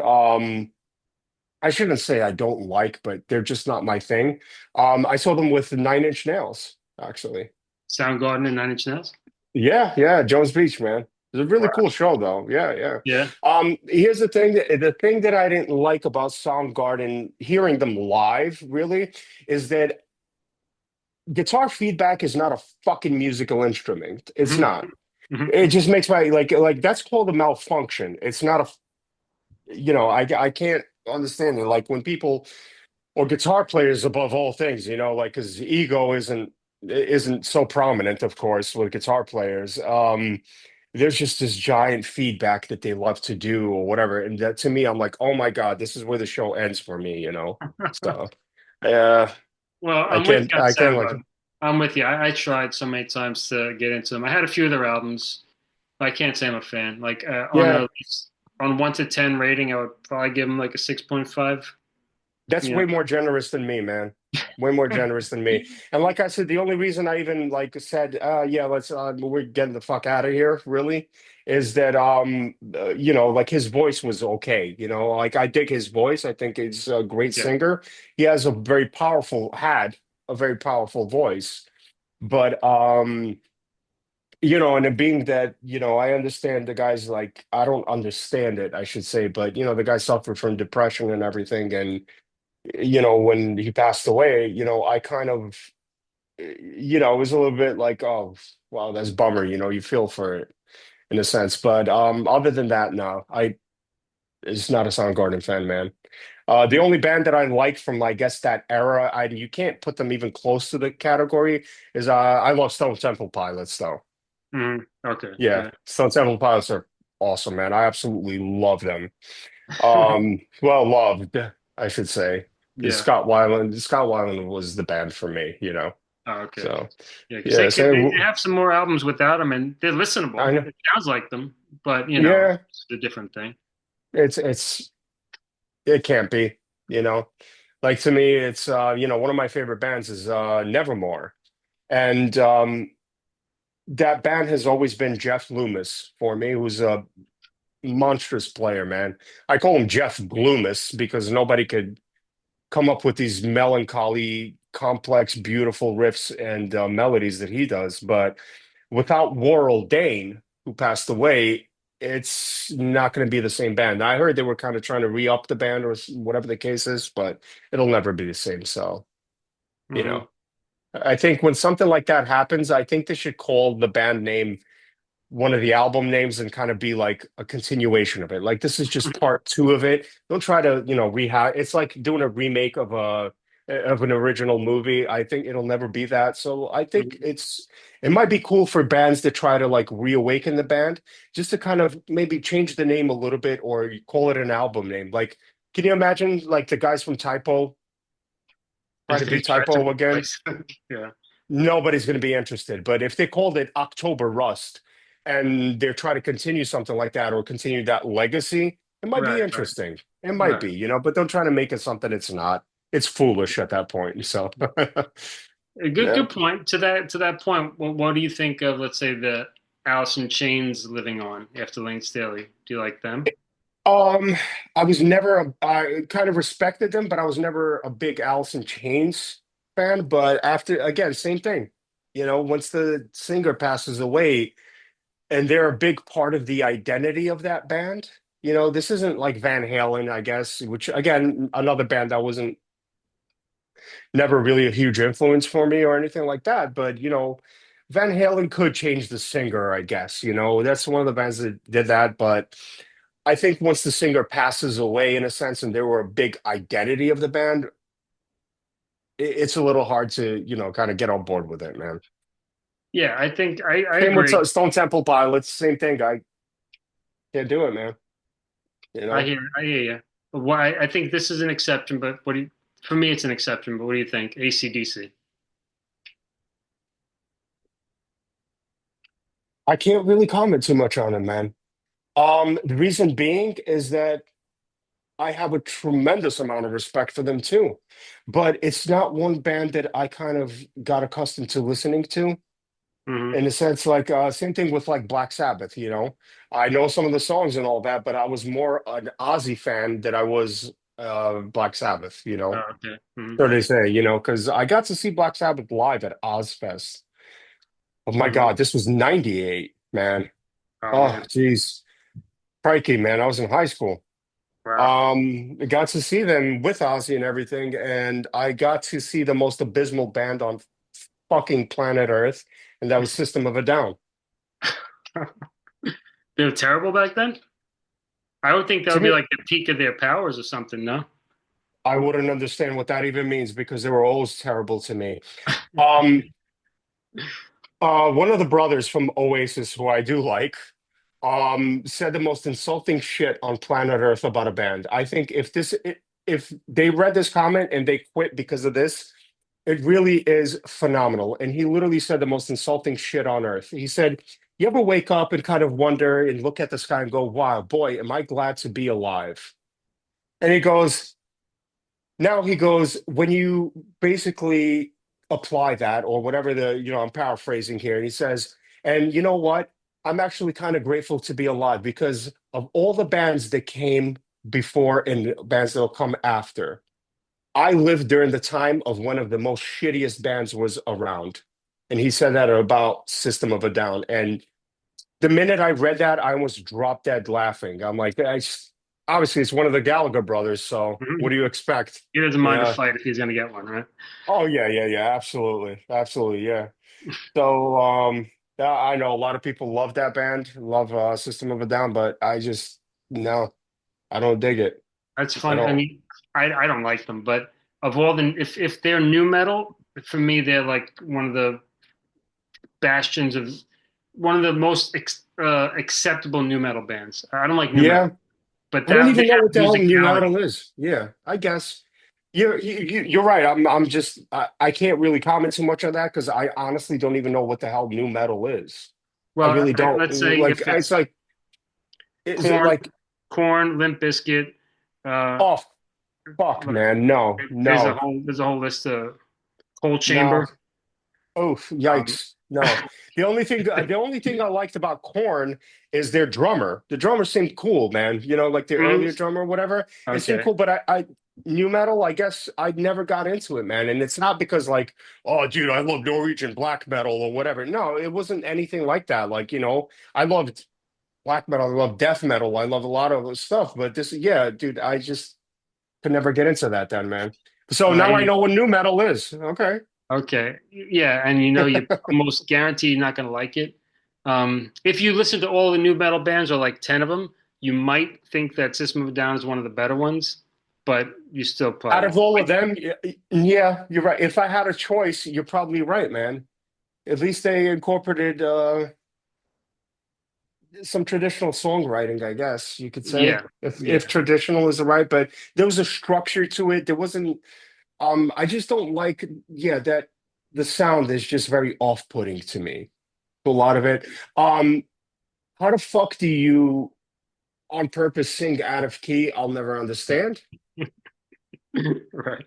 I shouldn't say I don't like, but they're just not my thing. I saw them with Nine Inch Nails, actually. Soundgarden and Nine Inch Nails? Yeah, yeah, Jones Beach, man. It's a really Wow. cool show, though. Yeah, yeah. Yeah. Here's the thing that I didn't like about Soundgarden, hearing them live, really, is that guitar feedback is not a fucking musical instrument. It's Hmm. not. It Hmm. just makes my like that's called a malfunction. It's not I can't understand it. Like when people or guitar players above all things, like because ego isn't so prominent, of course, with guitar players. There's just this giant feedback that they love to do or whatever, and that to me, I'm like, oh my God, this is where the show ends for me. So, yeah, Well, I I'm with can't, you on I can't like Soundgarden. I'm with you. I tried so many times to get into them. I had a few of their albums, but I can't say I'm a fan. Like Yeah, on 1 to 10 rating, I would probably give them like a 6.5. that's You know, way more generous than me, man. way more generous than me. And like I said, the only reason I even like said, yeah, let's we're getting the fuck out of here, really, is that like his voice was okay. Like I dig his voice. I think he's a great Yeah. singer. He has a very had a very powerful voice. But and it being that, I understand the guy's like, I don't understand it, I should say, but the guy suffered from depression and everything. And when he passed away, I kind of, it was a little bit like, oh, wow, that's bummer. You feel for it in a sense. But other than that, no, I is not a Soundgarden fan, man. The only band that I like from, I guess, that era, you can't put them even close to the category, is I love Stone Temple Pilots, though. Okay. Yeah, Yeah. Stone Temple Pilots are awesome, man. I absolutely love them. Well, loved, I should say, because Yeah. Scott Weiland was the band for me. Oh, okay. So, Yeah, because yeah, they so have some more albums without them, and they're I listenable. know. It sounds like them, but Yeah, it's a different thing. it's it can't be, you know. Like to me, it's one of my favorite bands is Nevermore. And that band has always been Jeff Loomis for me, who's a monstrous player, man. I call him Jeff Loomis because nobody could come up with these melancholy, complex, beautiful riffs and melodies that he does. But without Warrell Dane, who passed away, it's not going to be the same band. I heard they were kind of trying to re-up the band or whatever the case is, but it'll never be the same. So, you Hmm. know, I think when something like that happens, I think they should call the band name one of the album names and kind of be like a continuation of it. Like this is just part two of it. Don't try to, rehash. It's like doing a remake of an original movie. I think it'll never be that. So I think it might be cool for bands to try to like reawaken the band, just to kind of maybe change the name a little bit or call it an album name. Like, can you imagine like the guys from Typo try If to be they try to Typo again? replace them, yeah. Nobody's going to be interested. But if they called it October Rust and they're trying to continue something like that or continue that legacy, it might be Right, right, interesting. It might right. be, but don't try to make it something it's not. It's foolish at that point. So, A good yeah. good point. To that point, what do you think of, let's say, the Alice in Chains living on after Lane Staley? Do you like them? Um, I was never, I kind of respected them, but I was never a big Alice in Chains fan. But after, again, same thing. Once the singer passes away, and they're a big part of the identity of that band. This isn't like Van Halen, I guess, which again, another band that wasn't never really a huge influence for me or anything like that. But Van Halen could change the singer, I guess. That's one of the bands that did that. But I think once the singer passes away, in a sense, and they were a big identity of the band, it's a little hard to, kind of get on board with it, man. Yeah, I think I Same with agree. Stone Temple Pilots, same thing. I can't do it, man. You know. I hear you. But why? I think this is an exception, but for me, it's an exception. But what do you think? AC/DC. I can't really comment too much on it, man. The reason being is that I have a tremendous amount of respect for them too, but it's not one band that I kind of got accustomed to listening to. Hmm. In a sense, like same thing with like Black Sabbath. I know some of the songs and all that, but I was more an Ozzy fan than I was Black Sabbath. Oh, okay. Hmm. So they say, because I got to see Black Sabbath live at Ozfest. Oh my Hmm. God, this was '98, man. Oh Oh, man. geez. Crikey, man. I was in high school. Wow. I got to see them with Ozzy and everything, and I got to see the most abysmal band on fucking planet Earth, and that was System of a Down. They were terrible back then. I would think that To would be me, like the peak of their powers or something. No. I wouldn't understand what that even means because they were always terrible to me. Um, one of the brothers from Oasis, who I do like, said the most insulting shit on planet Earth about a band. I think if they read this comment and they quit because of this, it really is phenomenal. And he literally said the most insulting shit on earth. He said, "You ever wake up and kind of wonder and look at the sky and go, wow, boy, am I glad to be alive?" And he goes, Now he goes, when you basically apply that or whatever I'm paraphrasing here, and he says, and you know what? I'm actually kind of grateful to be alive because of all the bands that came before and bands that'll come after. I lived during the time of one of the most shittiest bands was around. And he said that about System of a Down. And the minute I read that, I almost dropped dead laughing. I'm like, obviously it's one of the Gallagher brothers, so what Mhm. do you expect? He doesn't mind a Yeah. fight if he's going to get one, right? Oh yeah, yeah, yeah, absolutely. Absolutely, yeah. So yeah, I know a lot of people love that band, love System of a Down, but I just no, I don't dig it. That's I funny. I don't. mean, I don't like them, but of all the if they're new metal, for me they're like one of the bastions of one of the most acceptable new metal bands. I don't like new metal, Yeah, but I don't that they even know what have the hell new musicality. metal is. Yeah, I guess you're right. I'm just I can't really comment too much on that because I honestly don't even know what the hell new metal is. I Well, really don't. let's say Like if it's it's like is it Corn, like Limp Bizkit, uh, oh fuck like, man, no, no, there's a whole list of Cold no. Chamber. Oh, Um, yikes. No. The only thing I liked about Korn is their drummer. The drummer seemed cool, man. Like the mhm. earlier drummer or whatever. It seemed Okay. cool, but I new metal, I guess I never got into it, man. And it's not because like, oh dude, I love Norwegian black metal or whatever. No, it wasn't anything like that. Like, I loved black metal, I love death metal, I love a lot of stuff, but this yeah, dude, I just could never get into that then, man. So now I Yeah. know what new metal is. Okay. Okay. Yeah, and you're almost guaranteed not going to like it. If you listen to all the new metal bands, or like 10 of them, you might think that System of a Down is one of the better ones, but you still Out probably of all of them, yeah, you're right. If I had a choice, you're probably right, man. At least they incorporated some traditional songwriting, I guess you could say, yeah. if Yeah. traditional is the right. But there was a structure to it. There wasn't. I just don't like. Yeah, that the sound is just very off-putting to me. A lot of it. Um, how the fuck do you on purpose sing out of key? I'll never understand. Right.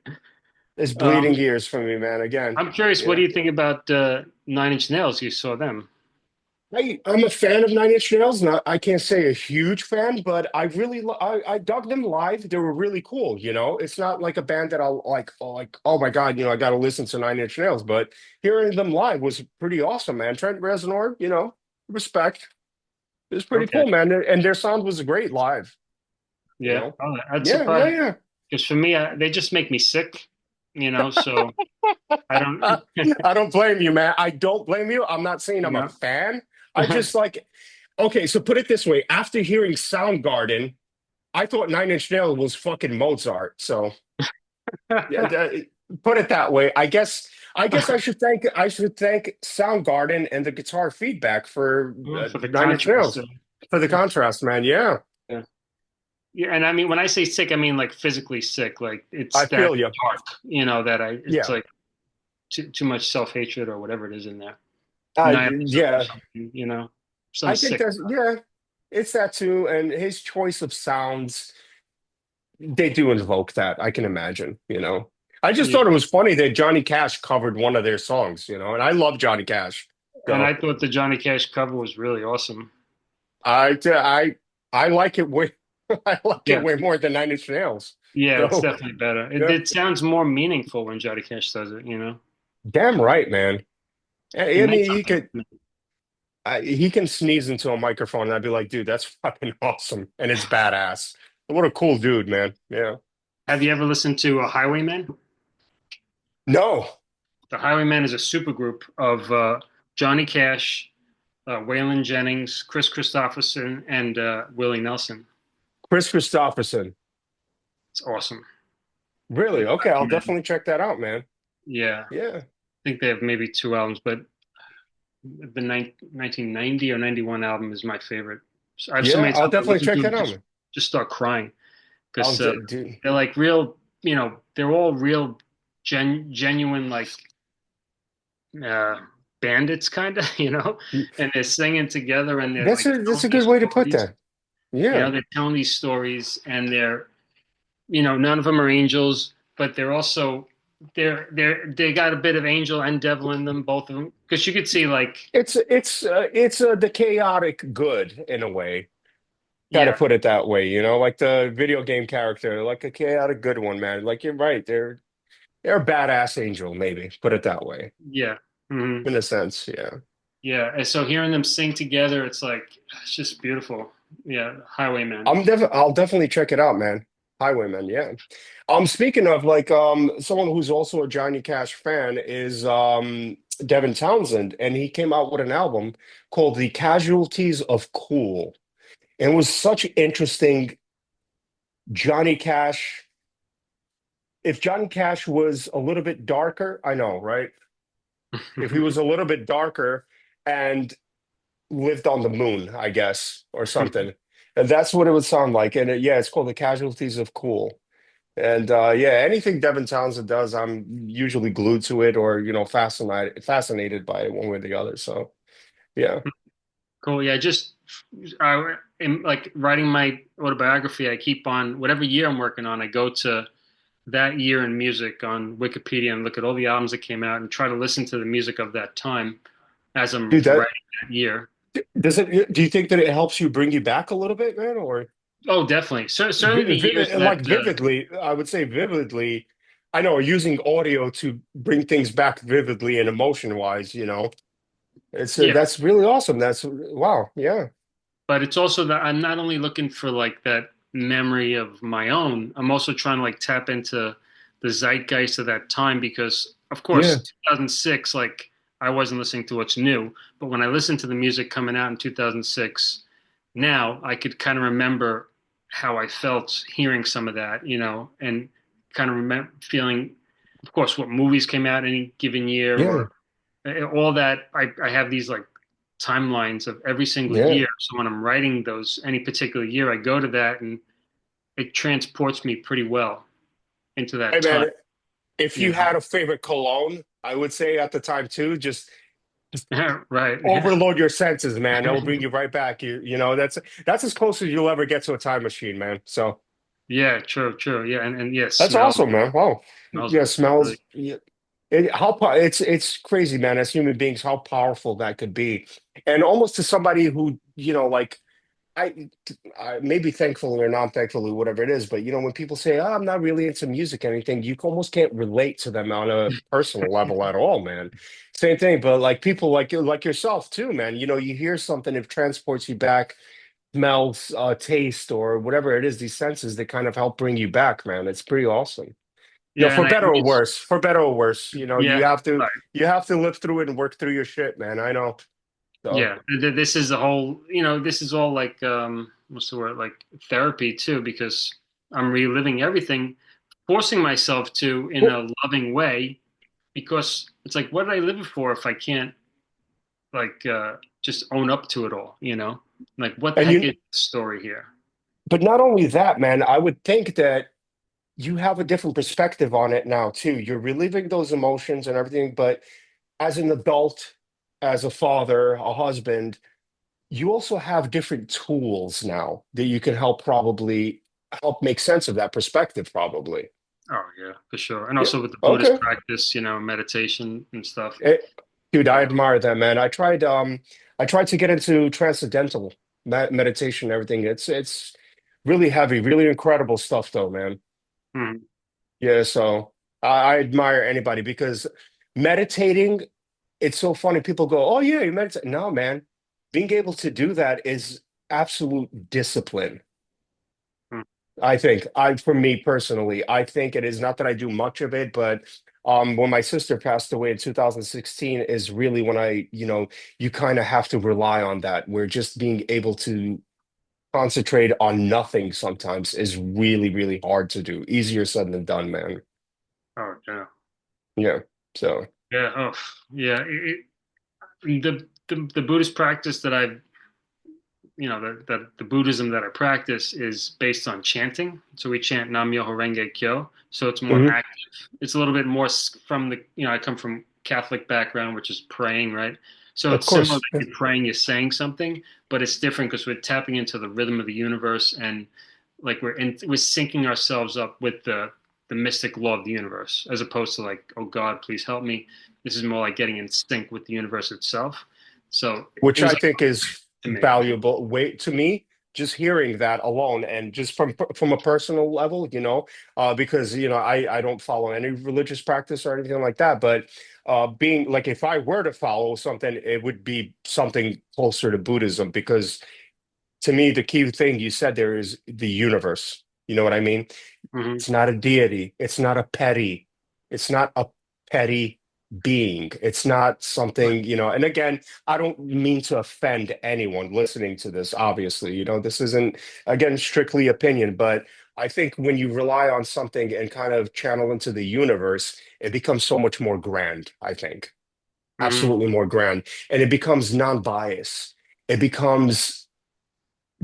It's bleeding Um, ears for me, man. Again. I'm curious, what Yeah. do you think about Nine Inch Nails? You saw them. I'm a fan of Nine Inch Nails. Not, I can't say a huge fan, but I dug them live. They were really cool. It's not like a band that I'll like. Oh my God, I got to listen to Nine Inch Nails. But hearing them live was pretty awesome, man. Trent Reznor, respect. It was pretty Okay. cool, man. And their sound was great live. You Yeah. know. Oh, that's Yeah, yeah, surprising yeah. because for me, they just make me sick, so I don't, I don't blame you, man. I don't blame you. I'm not saying you I'm a know. fan. I just like. Okay, so put it this way. After hearing Soundgarden. I thought Nine Inch Nails was fucking Mozart. So yeah, put it that way. I guess I should thank Soundgarden and the guitar feedback for For the Nine Inch contrast. Nails for the contrast, man. Yeah, Yeah. Yeah, and I mean when I say sick, I mean like physically sick. Like I it's that feel you. dark, that it's Yeah, like too much self-hatred or whatever it is in there. Nihilism or yeah. something, something I think sick. that's yeah. It's that too, and his choice of sounds they do invoke that. I can imagine. I just Yeah. thought it was funny that Johnny Cash covered one of their songs. And I love Johnny Cash. And So. I thought the Johnny Cash cover was really awesome. I like it way I like it Yeah. way more than Nine Inch Nails. Yeah, it's So definitely better. It, yeah, it sounds more meaningful when Johnny Cash does it. damn right, man. I He meant mean, something. he can sneeze into a microphone, and I'd be like, dude, that's fucking awesome, and it's badass. What a cool dude, man. Yeah. Have you ever listened to Highwaymen? No, The Highwaymen is a supergroup of Johnny Cash, Waylon Jennings, Chris Christopherson, and Willie Nelson. Chris Christopherson. It's awesome. Really? I Okay, I'll recommend it. definitely check that out, man. Yeah, I Yeah, think they have maybe two albums, but the 1990 or 91 album is my favorite. So I have so yeah, many I'll times I definitely listen to check them, that out, man. just start crying because Dude. they're like real, they're all real, genuine like uh, bandits, kind of, and they're singing together and they're That's like a telling that's a good these way to put stories. that. Yeah, They're telling these stories and they're, none of them are angels. but they're also they got a bit of angel and devil in them, both of them, because you could see like It's the chaotic good in a way. Kind of yeah, put it that way, like the video game character, like a chaotic good one, man. Like you're right, they're a badass angel, maybe put it that way, yeah. Hmm. in a sense. Yeah, Yeah, and so hearing them sing together, it's just beautiful. Yeah, Highwayman. I'll definitely check it out, man. Highwayman, yeah. Speaking of like someone who's also a Johnny Cash fan is Devin Townsend, and he came out with an album called The Casualties of Cool. And it was such interesting Johnny Cash. If Johnny Cash was a little bit darker, I know, right? If he was a little bit darker and lived on the moon, I guess, or something. And that's what it would sound like. And yeah, it's called The Casualties of Cool. And yeah, anything Devin Townsend does, I'm usually glued to it or, fascinated by it one way or the other. So yeah. Cool. Yeah, just I am like writing my autobiography. I keep on whatever year I'm working on. I go to that year in music on Wikipedia and look at all the albums that came out and try to listen to the music of that time as I'm Dude, that writing that year. do you think that it helps you bring you back a little bit, man? Or Oh, definitely. Certainly the years that like vividly, I would say vividly. I know using audio to bring things back vividly and emotion wise, it's yeah, that's really awesome. That's wow, yeah, but it's also that I'm not only looking for like that memory of my own, I'm also trying to like tap into the zeitgeist of that time because, of yeah, course, 2006, like I wasn't listening to what's new, but when I listened to the music coming out in 2006, now I could kind of remember how I felt hearing some of that, and kind of remember feeling, of course, what movies came out any given year yeah, or all that. I have these like timelines of every single yeah. year. So when I'm writing those any particular year, I go to that and it transports me pretty well into Hey that time, man, if you you know. had a favorite cologne, I would say at the time too, just Right. Yeah. overload your senses, man. It'll bring you right back. That's as close as you'll ever get to a time machine, man. So Yeah, true, true. Yeah, and yeah, that's smell awesome, man. Wow. smells Yeah, really smells. Yeah. It's crazy, man. As human beings, how powerful that could be, and almost to somebody who like I, I maybe thankfully or non thankfully, whatever it is, but when people say, "Oh, I'm not really into music," or anything, you almost can't relate to them on a personal level at all, man. Same thing, but like people like yourself too, man. You hear something, it transports you back, smells, taste, or whatever it is, these senses that kind of help bring you back, man. It's pretty awesome. yeah, For and I better or always worse, for better or worse, you yeah, have to right. you have to live through it and work through your shit, man. I know. So Yeah. This is the whole, this is all like what's the word? Like therapy too, because I'm reliving everything, forcing myself to in well, a loving way because it's like what did I live it for if I can't like just own up to it all, Like what the and heck you is the story here? but not only that, man, I would think that you have a different perspective on it now too. You're reliving those emotions and everything, but as an adult, as a father, a husband, you also have different tools now that you can probably help make sense of that perspective, probably. Oh yeah, for sure. And Yeah. also with the Buddhist Okay. practice, meditation and stuff. Eh, dude, I Yeah. admire that, man. I tried to get into transcendental meditation and everything. It's really heavy, really incredible stuff though, man. Mhm. Yeah, so I admire anybody because meditating, it's so funny. People go, "Oh yeah, you meditate." No, man. Being able to do that is absolute discipline. Mhm. I think for me personally, I think it is not that I do much of it, but when my sister passed away in 2016 is really when you kind of have to rely on that. Where just being able to concentrate on nothing sometimes is really, really hard to do. Easier said than done, man. Oh yeah. Yeah. So, Yeah. Oh yeah. The Buddhist practice that I've the Buddhism that I practice is based on chanting. So we chant Nam Myoho Renge Kyo. So it's more mhm. active. It's a little bit more from I come from Catholic background, which is praying, right? So Of it's similar course. like you're praying, you're saying something, but it's different because we're tapping into the rhythm of the universe and like we're syncing ourselves up with the the mystic law of the universe, as opposed to like, oh God, please help me. This is more like getting in sync with the universe itself. So it Which was I like think is to me. valuable. Wait, to me, just hearing that alone, and just from a personal level, because I don't follow any religious practice or anything like that, but being like, if I were to follow something, it would be something closer to Buddhism, because to me, the key thing you said there is the universe. You know what I mean? Hmm. It's not a deity. It's not a petty being. It's not Right. something, and again, I don't mean to offend anyone listening to this, obviously. This isn't, again, strictly opinion, but I think when you rely on something and kind of channel into the universe, it becomes so much more grand, I think. Hmm. Absolutely more grand. And it becomes non-biased. It becomes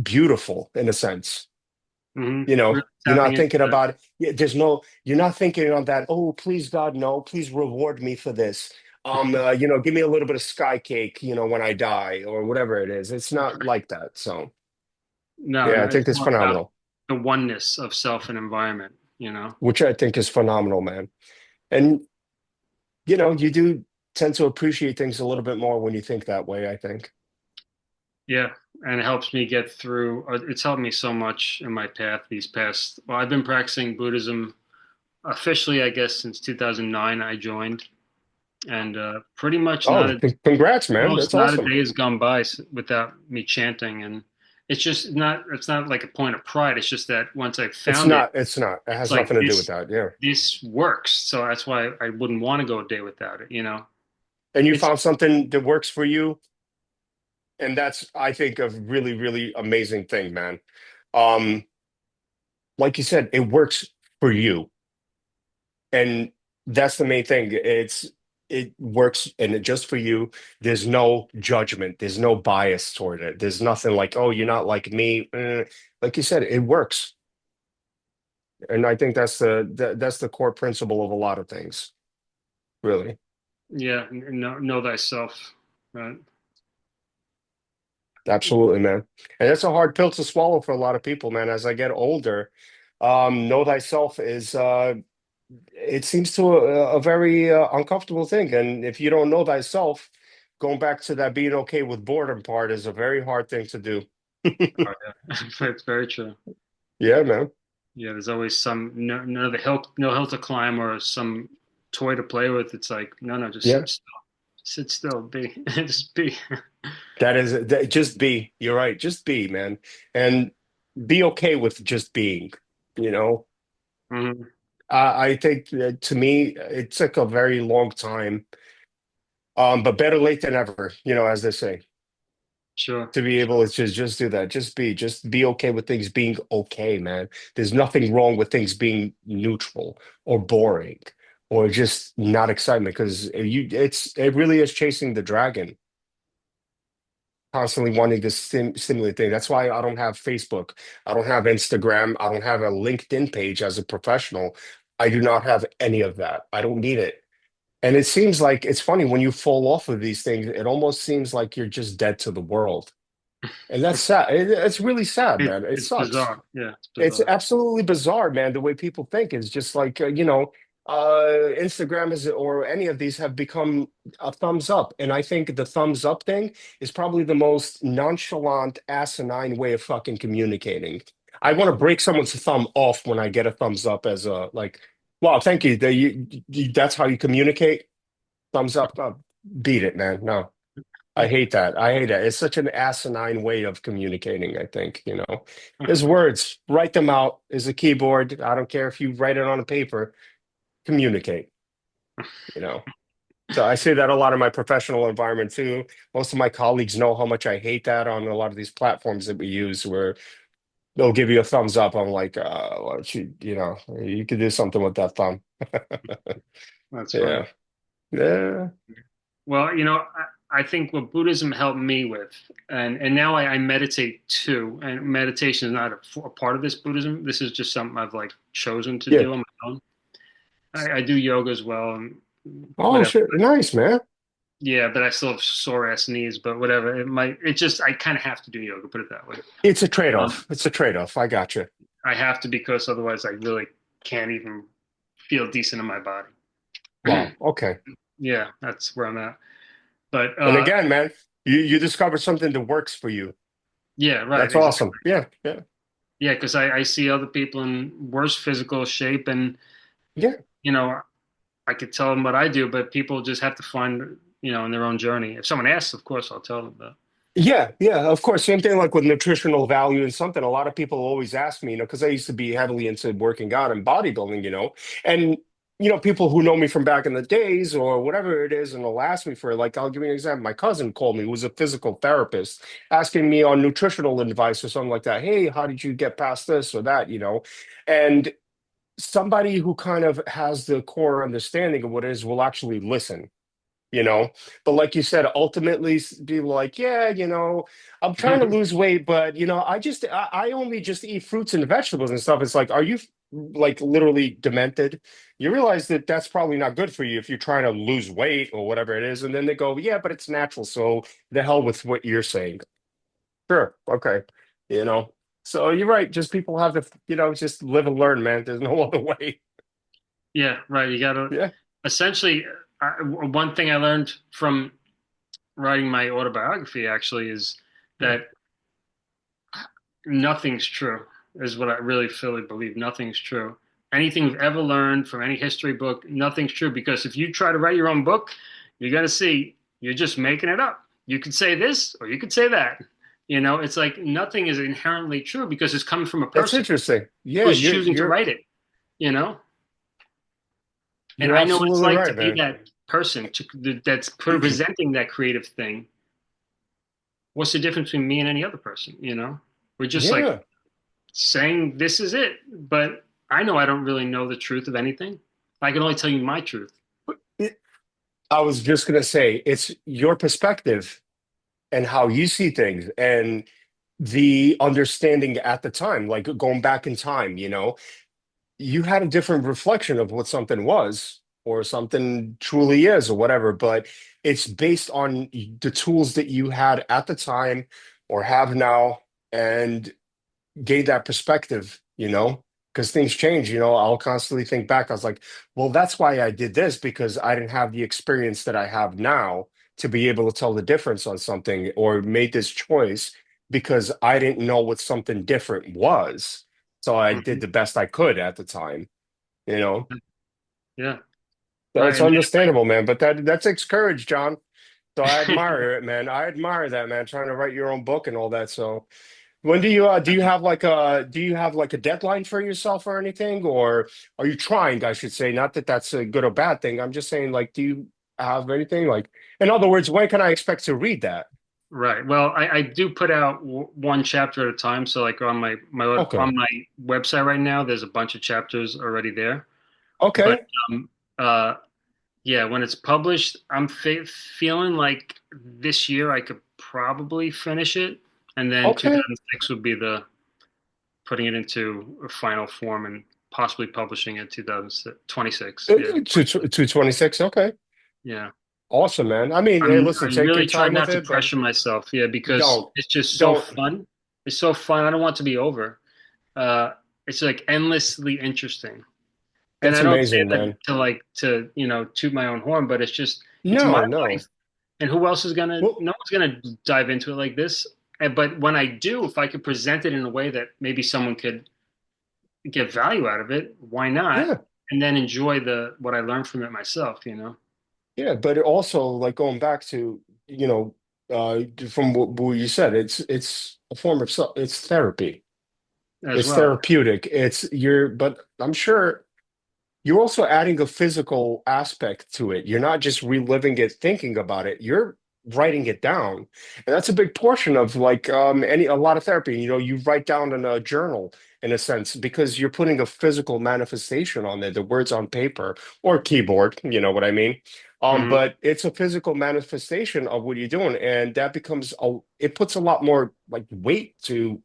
beautiful in a sense. Hmm. Really You're tapping not into thinking that. about it. You're not thinking on that. Oh, please, God, no, please reward me for this. Give me a little bit of sky cake, when I die or whatever it is. It's not like that. So, No, yeah, no, I it's think it's more about phenomenal, the oneness of self and environment, you know? which I think is phenomenal, man. And, you do tend to appreciate things a little bit more when you think that way, I think. Yeah. And it helps me get through, it's helped me so much in my path these past, well, I've been practicing Buddhism officially, I guess, since 2009. I joined, and pretty much Oh, congrats, man. almost That's not a awesome. day has gone by without me chanting. And it's not like a point of pride. It's just that once I It's found it, not, it's not. It it's has like nothing to do with that. Yeah. this works. So that's why I wouldn't want to go a day without it, you know? And you It's, found something that works for you. And that's, I think, a really, really amazing thing, man. Um, like you said, it works for you. And that's the main thing. It works and it just for you. There's no judgment. There's no bias toward it. There's nothing like, oh, you're not like me. Like you said, it works. And I think that's the core principle of a lot of things, really. yeah, know thyself. Right? Absolutely, man. And that's a hard pill to swallow for a lot of people, man. As I get older, know thyself is it seems to a very uncomfortable thing. And if you don't know thyself, going back to that being okay with boredom part is a very hard thing to do. Oh, yeah. It's very true. Yeah, man. Yeah, there's always no hill to climb or some toy to play with. It's like, no, just Yeah, sit still, be, just be. just be. You're right. Just be, man. And be okay with just being, you know. Hmm. I think that to me, it took a very long time, but better late than never, as they say. Sure, To be able to just do that, just be okay with things being okay, man. There's nothing wrong with things being neutral or boring or just not excitement, because it really is chasing the dragon, constantly wanting to stimulate things. That's why I don't have Facebook, I don't have Instagram, I don't have a LinkedIn page as a professional. I do not have any of that. I don't need it. And it seems like it's funny when you fall off of these things, it almost seems like you're just dead to the world. And that's sad. It's really sad, man. It it's sucks. bizarre. Yeah, it's It's bizarre. absolutely bizarre, man. The way people think is just like, Instagram is or any of these have become a thumbs up. And I think the thumbs up thing is probably the most nonchalant, asinine way of fucking communicating. I want to break someone's thumb off when I get a thumbs up as a like, wow, thank you. That's how you communicate. Thumbs up. Beat it, man. No. I hate that. I hate that. It's such an asinine way of communicating, I think, There's words. Write them out. There's a keyboard. I don't care if you write it on a paper. Communicate, you know. So I say that a lot in my professional environment too. Most of my colleagues know how much I hate that on a lot of these platforms that we use where they'll give you a thumbs up. I'm like, why don't you could do something with that thumb. That's funny. Yeah. Yeah. Well, I think what Buddhism helped me with, and now I meditate too, and meditation is not a part of this Buddhism. This is just something I've like chosen to Yeah. do on my own. I do yoga as well and Oh, whatever. shit. Nice, man. Yeah, but I still have sore ass knees. But whatever, it just I kind of have to do yoga. Put it that way. It's a Um, trade-off. It's a trade-off. I got you. I have to because otherwise I really can't even. feel decent in my body. Wow. Okay. Yeah, that's where I'm at. But And again, man, you discovered something that works for you. yeah, right, That's exactly. awesome. Yeah. Yeah. Yeah, because I see other people in worse physical shape, and Yeah. you know, I could tell them what I do, but people just have to find, in their own journey. If someone asks, of course, I'll tell them that. Yeah, yeah, of course. Same thing like with nutritional value and something. A lot of people always ask me, because I used to be heavily into working out and bodybuilding, and people who know me from back in the days or whatever it is, and they'll ask me for like, I'll give you an example. My cousin called me, who was a physical therapist, asking me on nutritional advice or something like that. Hey, how did you get past this or that? And somebody who kind of has the core understanding of what it is will actually listen you know but like you said, ultimately people are like, yeah, I'm trying to lose weight, but I only just eat fruits and vegetables and stuff. It's like, are you like literally demented? You realize that that's probably not good for you if you're trying to lose weight or whatever it is, and then they go, yeah, but it's natural, so the hell with what you're saying. Sure, okay. you know so you're right, just people have to just live and learn, man. There's no other way. Yeah, right. You gotta Yeah. essentially. One thing I learned from writing my autobiography actually is Yeah. that nothing's true, is what I really fully believe. Nothing's true. Anything you've ever learned from any history book, nothing's true. Because if you try to write your own book, you're going to see you're just making it up. You could say this or you could say that. It's like nothing is inherently true because it's coming from a That's person interesting. Yeah, who's you're choosing to you're write it, you know? And you're I know what it's absolutely like to right, be man. that person that's presenting that creative thing. What's the difference between me and any other person, We're just like Yeah. saying this is it. But I know I don't really know the truth of anything. I can only tell you my truth. It- I was just gonna say, it's your perspective and how you see things and the understanding at the time, like going back in time, you had a different reflection of what something was or something truly is or whatever, but it's based on the tools that you had at the time or have now, and gain that perspective, because things change. I'll constantly think back. I was like, well, that's why I did this, because I didn't have the experience that I have now to be able to tell the difference on something, or made this choice because I didn't know what something different was. So I did Mhm. the best I could at the time, you know. Yeah. So Right. it's And then understandable, man. But that takes courage, John. So I admire it, man. I admire that, man, trying to write your own book and all that. So when do you have like a deadline for yourself or anything, or are you trying, I should say, not that that's a good or bad thing. I'm just saying, like, do you have anything, like, in other words, when can I expect to read that? right. Well, I do put out one chapter at a time. So like on Okay. my website right now, there's a bunch of chapters already there. But Okay. um, uh, yeah, when it's published, I'm feeling like this year I could probably finish it, and then Okay. 2006 would be the putting it into a final form and possibly publishing it 2026. Yeah, 226. Okay. yeah. Awesome, man. I mean, hey, listen, I take your really try time with not to it, but pressure myself. Yeah, because don't it's just so don't fun. It's so fun. I don't want it to be over. Uh, it's like endlessly interesting. And that's I don't say amazing, that man. to toot my own horn, but it's my No, no. life. And who else is gonna? Well, No one's gonna dive into it like this. But when I do, if I could present it in a way that maybe someone could get value out of it, why not? yeah. And then enjoy the what I learned from it myself, Yeah, but it also, like, going back to, from what you said, it's a form of it's therapy. as It's well. therapeutic. But I'm sure you're also adding a physical aspect to it. You're not just reliving it, thinking about it. You're writing it down. And that's a big portion of, like, a lot of therapy. You write down in a journal, in a sense, because you're putting a physical manifestation on there, the words on paper or keyboard, you know what I mean? Hmm. But it's a physical manifestation of what you're doing, and that it puts a lot more like weight to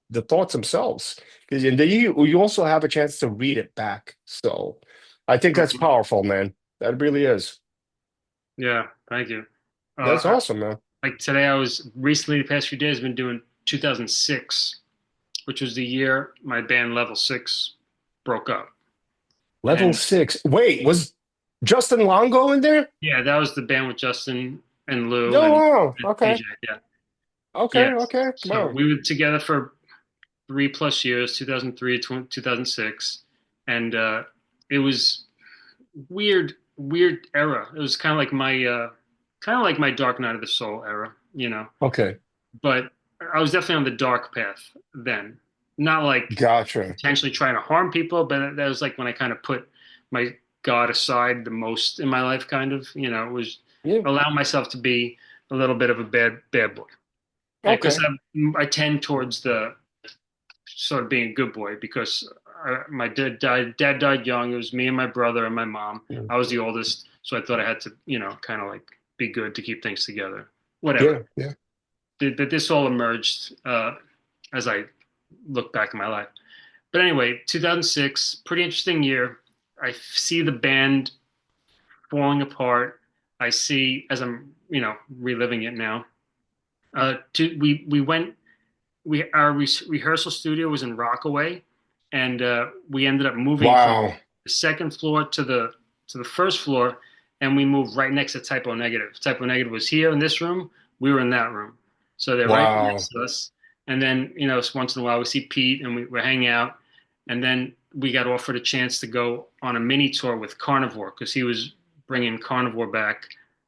the thoughts themselves, because and then you also have a chance to read it back. So I think that's Hmm. powerful, man. That really is. Yeah, thank you. That's Uh, awesome, man. like today, I was recently the past few days been doing 2006, which was the year my band Level Six broke up. Level And six. Wait, was Justin Longo in there? yeah, that was the band with Justin and Lou No, and wow. Okay. AJ. Yeah, Okay. yeah. Okay. So Wow. we were together for 3+ years, 2003 to 2006, and it was weird era. It was kind of like my Dark Night of the Soul era, you know. Okay. But I was definitely on the dark path then. Not like Gotcha. intentionally trying to harm people, but that was like when I kind of put my God aside the most in my life, kind of. You know, it was Yeah. allow myself to be a little bit of a bad boy. Because Okay. I tend towards the sort of being a good boy because my dad died young. It was me and my brother and my mom. Yeah. I was the oldest, so I thought I had to, kind of like be good to keep things together. Whatever. Yeah. Yeah. But this all emerged as I look back in my life. But anyway, 2006, pretty interesting year. I see the band falling apart. I see as I'm, reliving it now. We went our rehearsal studio was in Rockaway, and we ended up moving from Wow. the second floor to the first floor, and we moved right next to Typo Negative. Typo Negative was here in this room. We were in that room, so they're right next Wow. to us. And then once in a while we see Pete, and we're hanging out, and then we got offered a chance to go on a mini tour with Carnivore because he was bringing Carnivore back.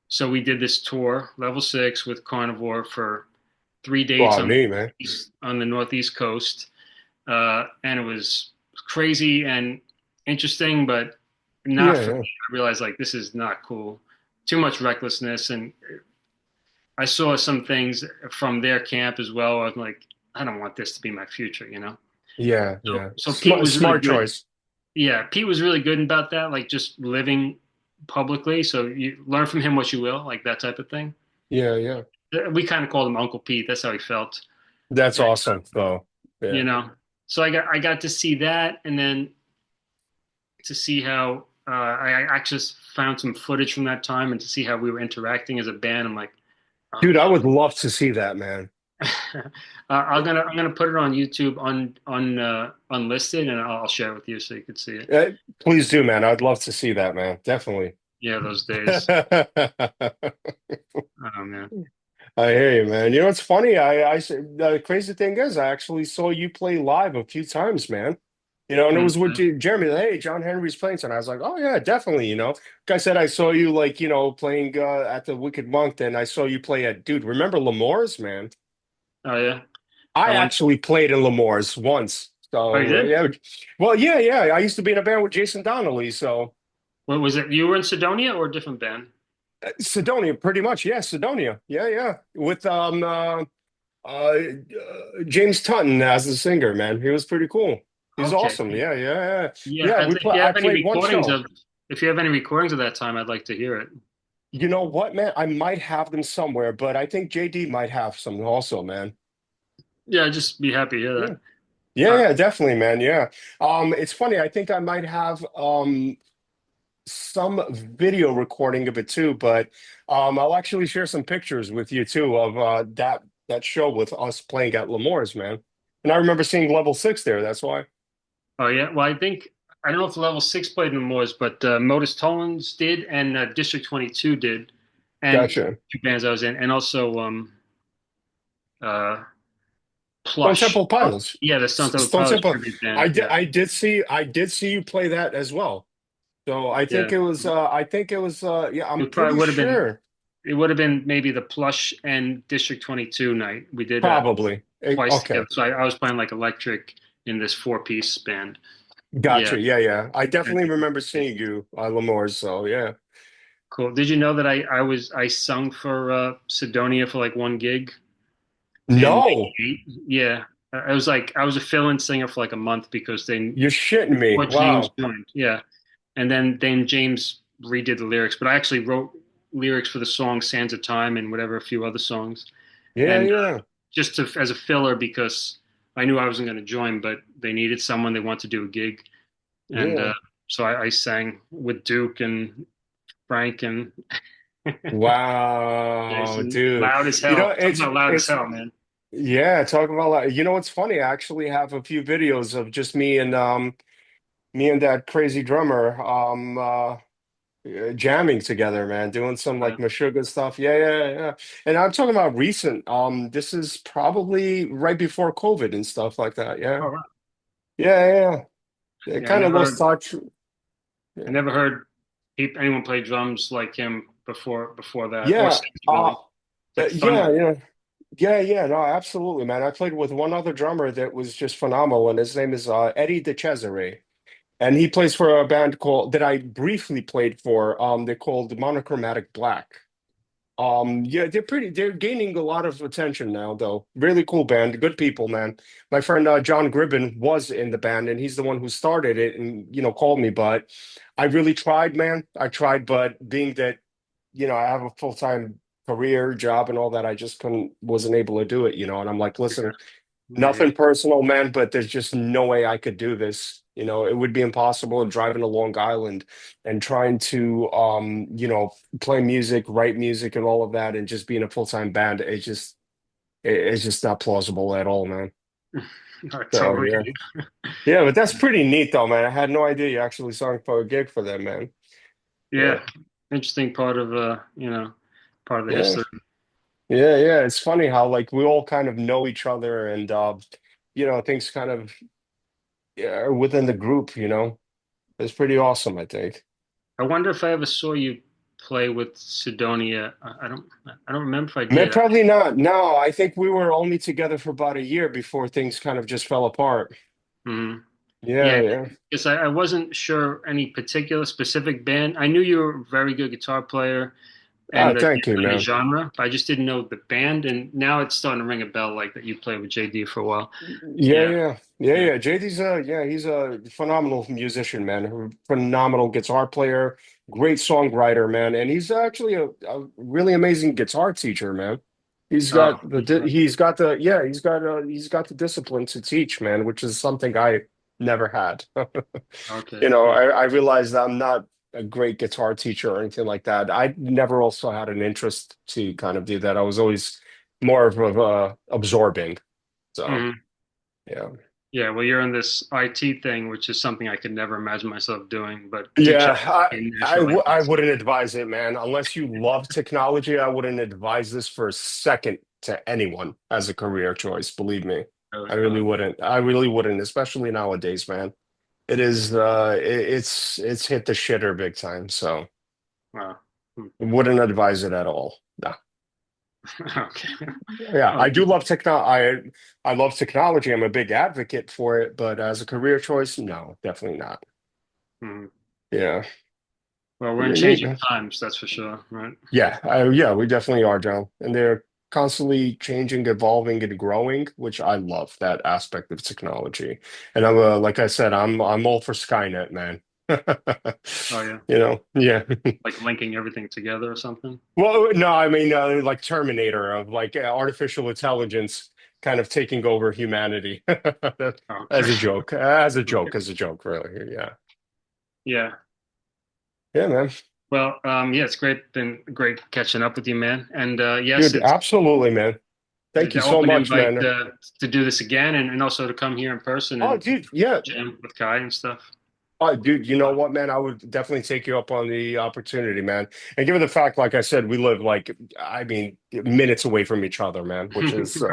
So we did this tour, Level Six, with Carnivore for 3 dates Wow, me, man. on the northeast coast, and it was crazy and interesting, but not Yeah, for me. yeah. I realized like this is not cool. Too much recklessness, and I saw some things from their camp as well. I was like, I don't want this to be my future, you know. Yeah, So, yeah. so Pete was really Smart good. choice. Yeah, Pete was really good about that, like just living publicly. So you learn from him what you will, like that type of thing. Yeah, yeah. We kind of called him Uncle Pete. That's how he felt. That's And, awesome, though. you Yeah. know, so I got to see that, and then to see how I actually found some footage from that time, and to see how we were interacting as a band. I'm like, oh Dude, I would love to see that, man. I'm gonna put it on YouTube unlisted, and I'll share it with you so you can see it. Uh, Please do, man. I'd love to see that, man. Definitely. Yeah, those days. Oh man. I hear you, man. You know, it's funny. The crazy thing is, I actually saw you play live a few times, man. You know, and it Mm. was with Jeremy. Like, hey, John Henry's playing tonight. I was like, oh yeah, definitely. You know, like I said, I saw you like playing at the Wicked Monk. Then I saw you play at dude. Remember L'Amour's, man? Oh yeah. I I went. actually played in L'Amour's once. Oh, you So did? yeah, well, yeah, yeah. I used to be in a band with Jason Donnelly. So What was it? You were in Sidonia or a different band? Sidonia, pretty much. Yeah, Sidonia. Yeah, yeah. With James Tutton as the singer, man. He was pretty cool. He's Okay. awesome. Yeah, yeah, yeah. Yeah. Yeah, If you I have any played one recordings show. of if you have any recordings of that time, I'd like to hear it. You know what, man? I might have them somewhere, but I think JD might have some also, man. Yeah, I'd just be happy to hear Yeah. that. Yeah, Uh, yeah, definitely, man. Yeah. It's funny. I think I might have some video recording of it too, but I'll actually share some pictures with you too of that show with us playing at L'Amour's, man. And I remember seeing Level Six there. That's why. oh yeah. Well, I don't know if Level Six played in the Moors, but Modus Tollens did, and District 22 did, and Gotcha. two bands I was in, and also uh, Stone Plush. Temple Oh, Pilots. yeah, the Stone Temple Stone Pilots Temple. tribute band. Yeah, I did see you play that as well. So yeah. I think it was yeah, I'm It probably pretty would have been. sure. It would have been maybe the Plush and District 22 night. We did that Probably. twice Okay. together. So I was playing like electric in this four-piece band. Yeah. Gotcha. Yeah, yeah. I definitely remember seeing you at L'Amour's, so yeah. Cool. Did you know that I sung for Sidonia for like one gig in No, '98? Yeah. I was like I was a fill-in singer for like a month because they you're shitting me. before James Wow. joined. Yeah. And then James redid the lyrics, but I actually wrote lyrics for the song Sands of Time and whatever a few other songs. Yeah, And yeah. just as a filler because I knew I wasn't going to join, but they needed someone. They wanted to do a gig, and Yeah. so I sang with Duke and Frank and Wow, Jason, dude. loud as You know, hell. Talking about loud as hell, man. yeah, talk about like, you know what's funny? I actually have a few videos of just me and me and that crazy drummer, jamming together, man, doing some like Uh, Meshuggah stuff. Yeah, yeah, yeah. And I'm talking about recent. This is probably right before COVID and stuff like that. Yeah, oh, wow. yeah, yeah. It Yeah, I kind of never lost heard. touch. I Yeah, never heard anyone play drums like him before that, or yeah. since really. It's like Yeah, thunder. yeah. Yeah. No, absolutely, man. I played with one other drummer that was just phenomenal, and his name is Eddie DeCesare. And he plays for a band called that I briefly played for. They're called Monochromatic Black. Yeah, they're gaining a lot of attention now, though. Really cool band, good people, man. My friend John Gribben was in the band, and he's the one who started it and called me. But I really tried, man. I tried, but being that I have a full-time career job and all that, I just wasn't able to do it. And I'm like, Yeah, listen, yeah, nothing personal, man, but there's just no way I could do this. It would be impossible driving to Long Island and trying to play music, write music and all of that and just be in a full-time band. It's just not plausible at all, man. yeah. I So totally yeah. get you. Yeah, but that's pretty neat though, man. I had no idea you actually sung for a gig for them, man. Yeah. Yeah, interesting part of part of the Yeah. history. Yeah. It's funny how like we all kind of know each other and things kind of are within the group. It's pretty awesome, I think. I wonder if I ever saw you play with Sidonia. I don't remember if I Man, did. probably not. No, I think we were only together for about a year before things kind of just fell apart. Mhm. Yeah, Yeah, yeah. because I wasn't sure any particular specific band. I knew you were a very good guitar player Ah, and that you thank you, played a man. genre, but I just didn't know the band. And now it's starting to ring a bell, like that you played with JD for a while. Yeah, Yeah, yeah. Yeah, yeah. yeah. He's a phenomenal musician, man. A phenomenal guitar player, great songwriter, man. And he's actually a really amazing guitar teacher, man. Oh, okay. He's got the discipline to teach, man, which is something I never had. Okay. You know, Yeah. I realized I'm not a great guitar teacher or anything like that. I never also had an interest to kind of do that. I was always more of absorbing. So, Mhm. yeah. Yeah. Well, you're in this IT thing, which is something I could never imagine myself doing, but did check Yeah, in naturally. I wouldn't advise it, man. Unless you love technology, I wouldn't advise this for a second to anyone as a career choice. Believe me, I Really. really wouldn't. I really wouldn't, especially nowadays, man. It's hit the shitter big time. So Wow. Hmm. wouldn't advise it at all. No. Okay. Yeah, Oh, I do love I love technology. I'm a big advocate for it, but as a career choice, no, definitely not. hmm. Yeah. Well, we're in Pretty neat, changing man. times, that's for sure, right? Yeah, we definitely are, John. And they're constantly changing, evolving, and growing, which I love that aspect of technology. And like I said, I'm all for Skynet, man. Oh, yeah. Yeah. Like linking everything together or something. Well, no, I mean like Terminator of like artificial intelligence kind of taking over humanity. Okay. As a joke, as a Okay. joke, as a joke, really. Yeah. Yeah. Yeah, man. Well, yeah, it's been great catching up with you, man. And yes, Dude, it's absolutely, man. Thank you the so open much, invite man. to do this again and also to come here in person Oh, and dude, yeah. jam with Kai and stuff. Oh, dude, you know what, man? I would definitely take you up on the opportunity, man. And given the fact, like I said, we live like, I mean, minutes away from each other, man, which is,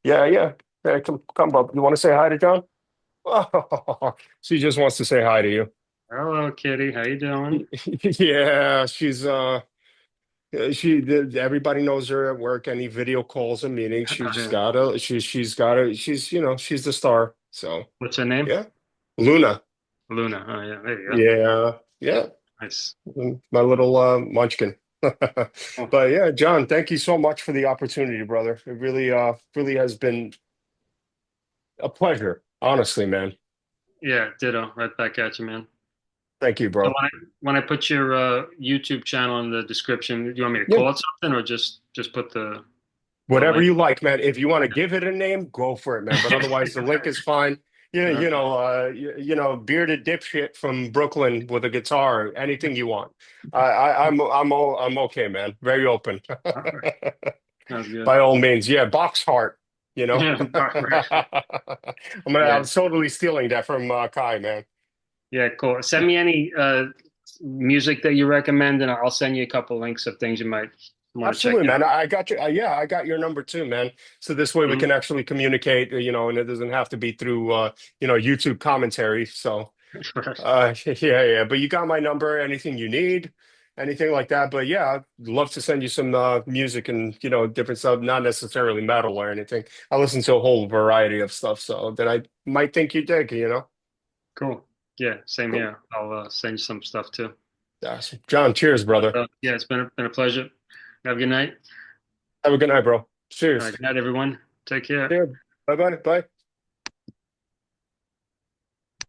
yeah, yeah. Yeah, come up. You want to say hi to John? She just wants to say hi to you. Hello, Kitty. How you doing? Yeah, everybody knows her at work. Any video calls and meetings, she's the star. So, What's her name? yeah, Luna. Luna. Oh, yeah. There you go. Yeah, yeah. Nice. My little munchkin. Oh, But yeah, John, thank you so much for the opportunity, brother. It really has been a pleasure, honestly, man. yeah. Ditto. Right back at you, man. Thank you, So bro. when I put your YouTube channel in the description, do you want me to Yeah, call it something or just put the whatever link? you like, man. If you want to give it a name, go for it, man. But otherwise, the link is fine. Yeah, Okay. bearded dipshit from Brooklyn with a guitar, anything you want. I'm okay, man. Very open. All right. Sounds good. By all means, yeah, box heart, Yeah. Right. I'm Yeah. totally stealing that from Kai, man. Yeah, cool. Send me any music that you recommend, and I'll send you a couple links of things you might want to check Absolutely, man. out. I got you. Yeah, I got your number too, man. So this way we Mhm. can actually communicate, and it doesn't have to be through, YouTube commentary. So, yeah, yeah. But you got my number. Anything you need, anything like that. But yeah, I'd love to send you some music and different stuff. Not necessarily metal or anything. I listen to a whole variety of stuff, so that I might think you dig. Cool. Yeah, same Cool. here. I'll send you some stuff too. Awesome. John, cheers, brother. Yeah, it's been a pleasure. Have a good night. Have a good night, bro. All right, Cheers. good night, everyone. Take care. Yeah. Bye-bye. Bye.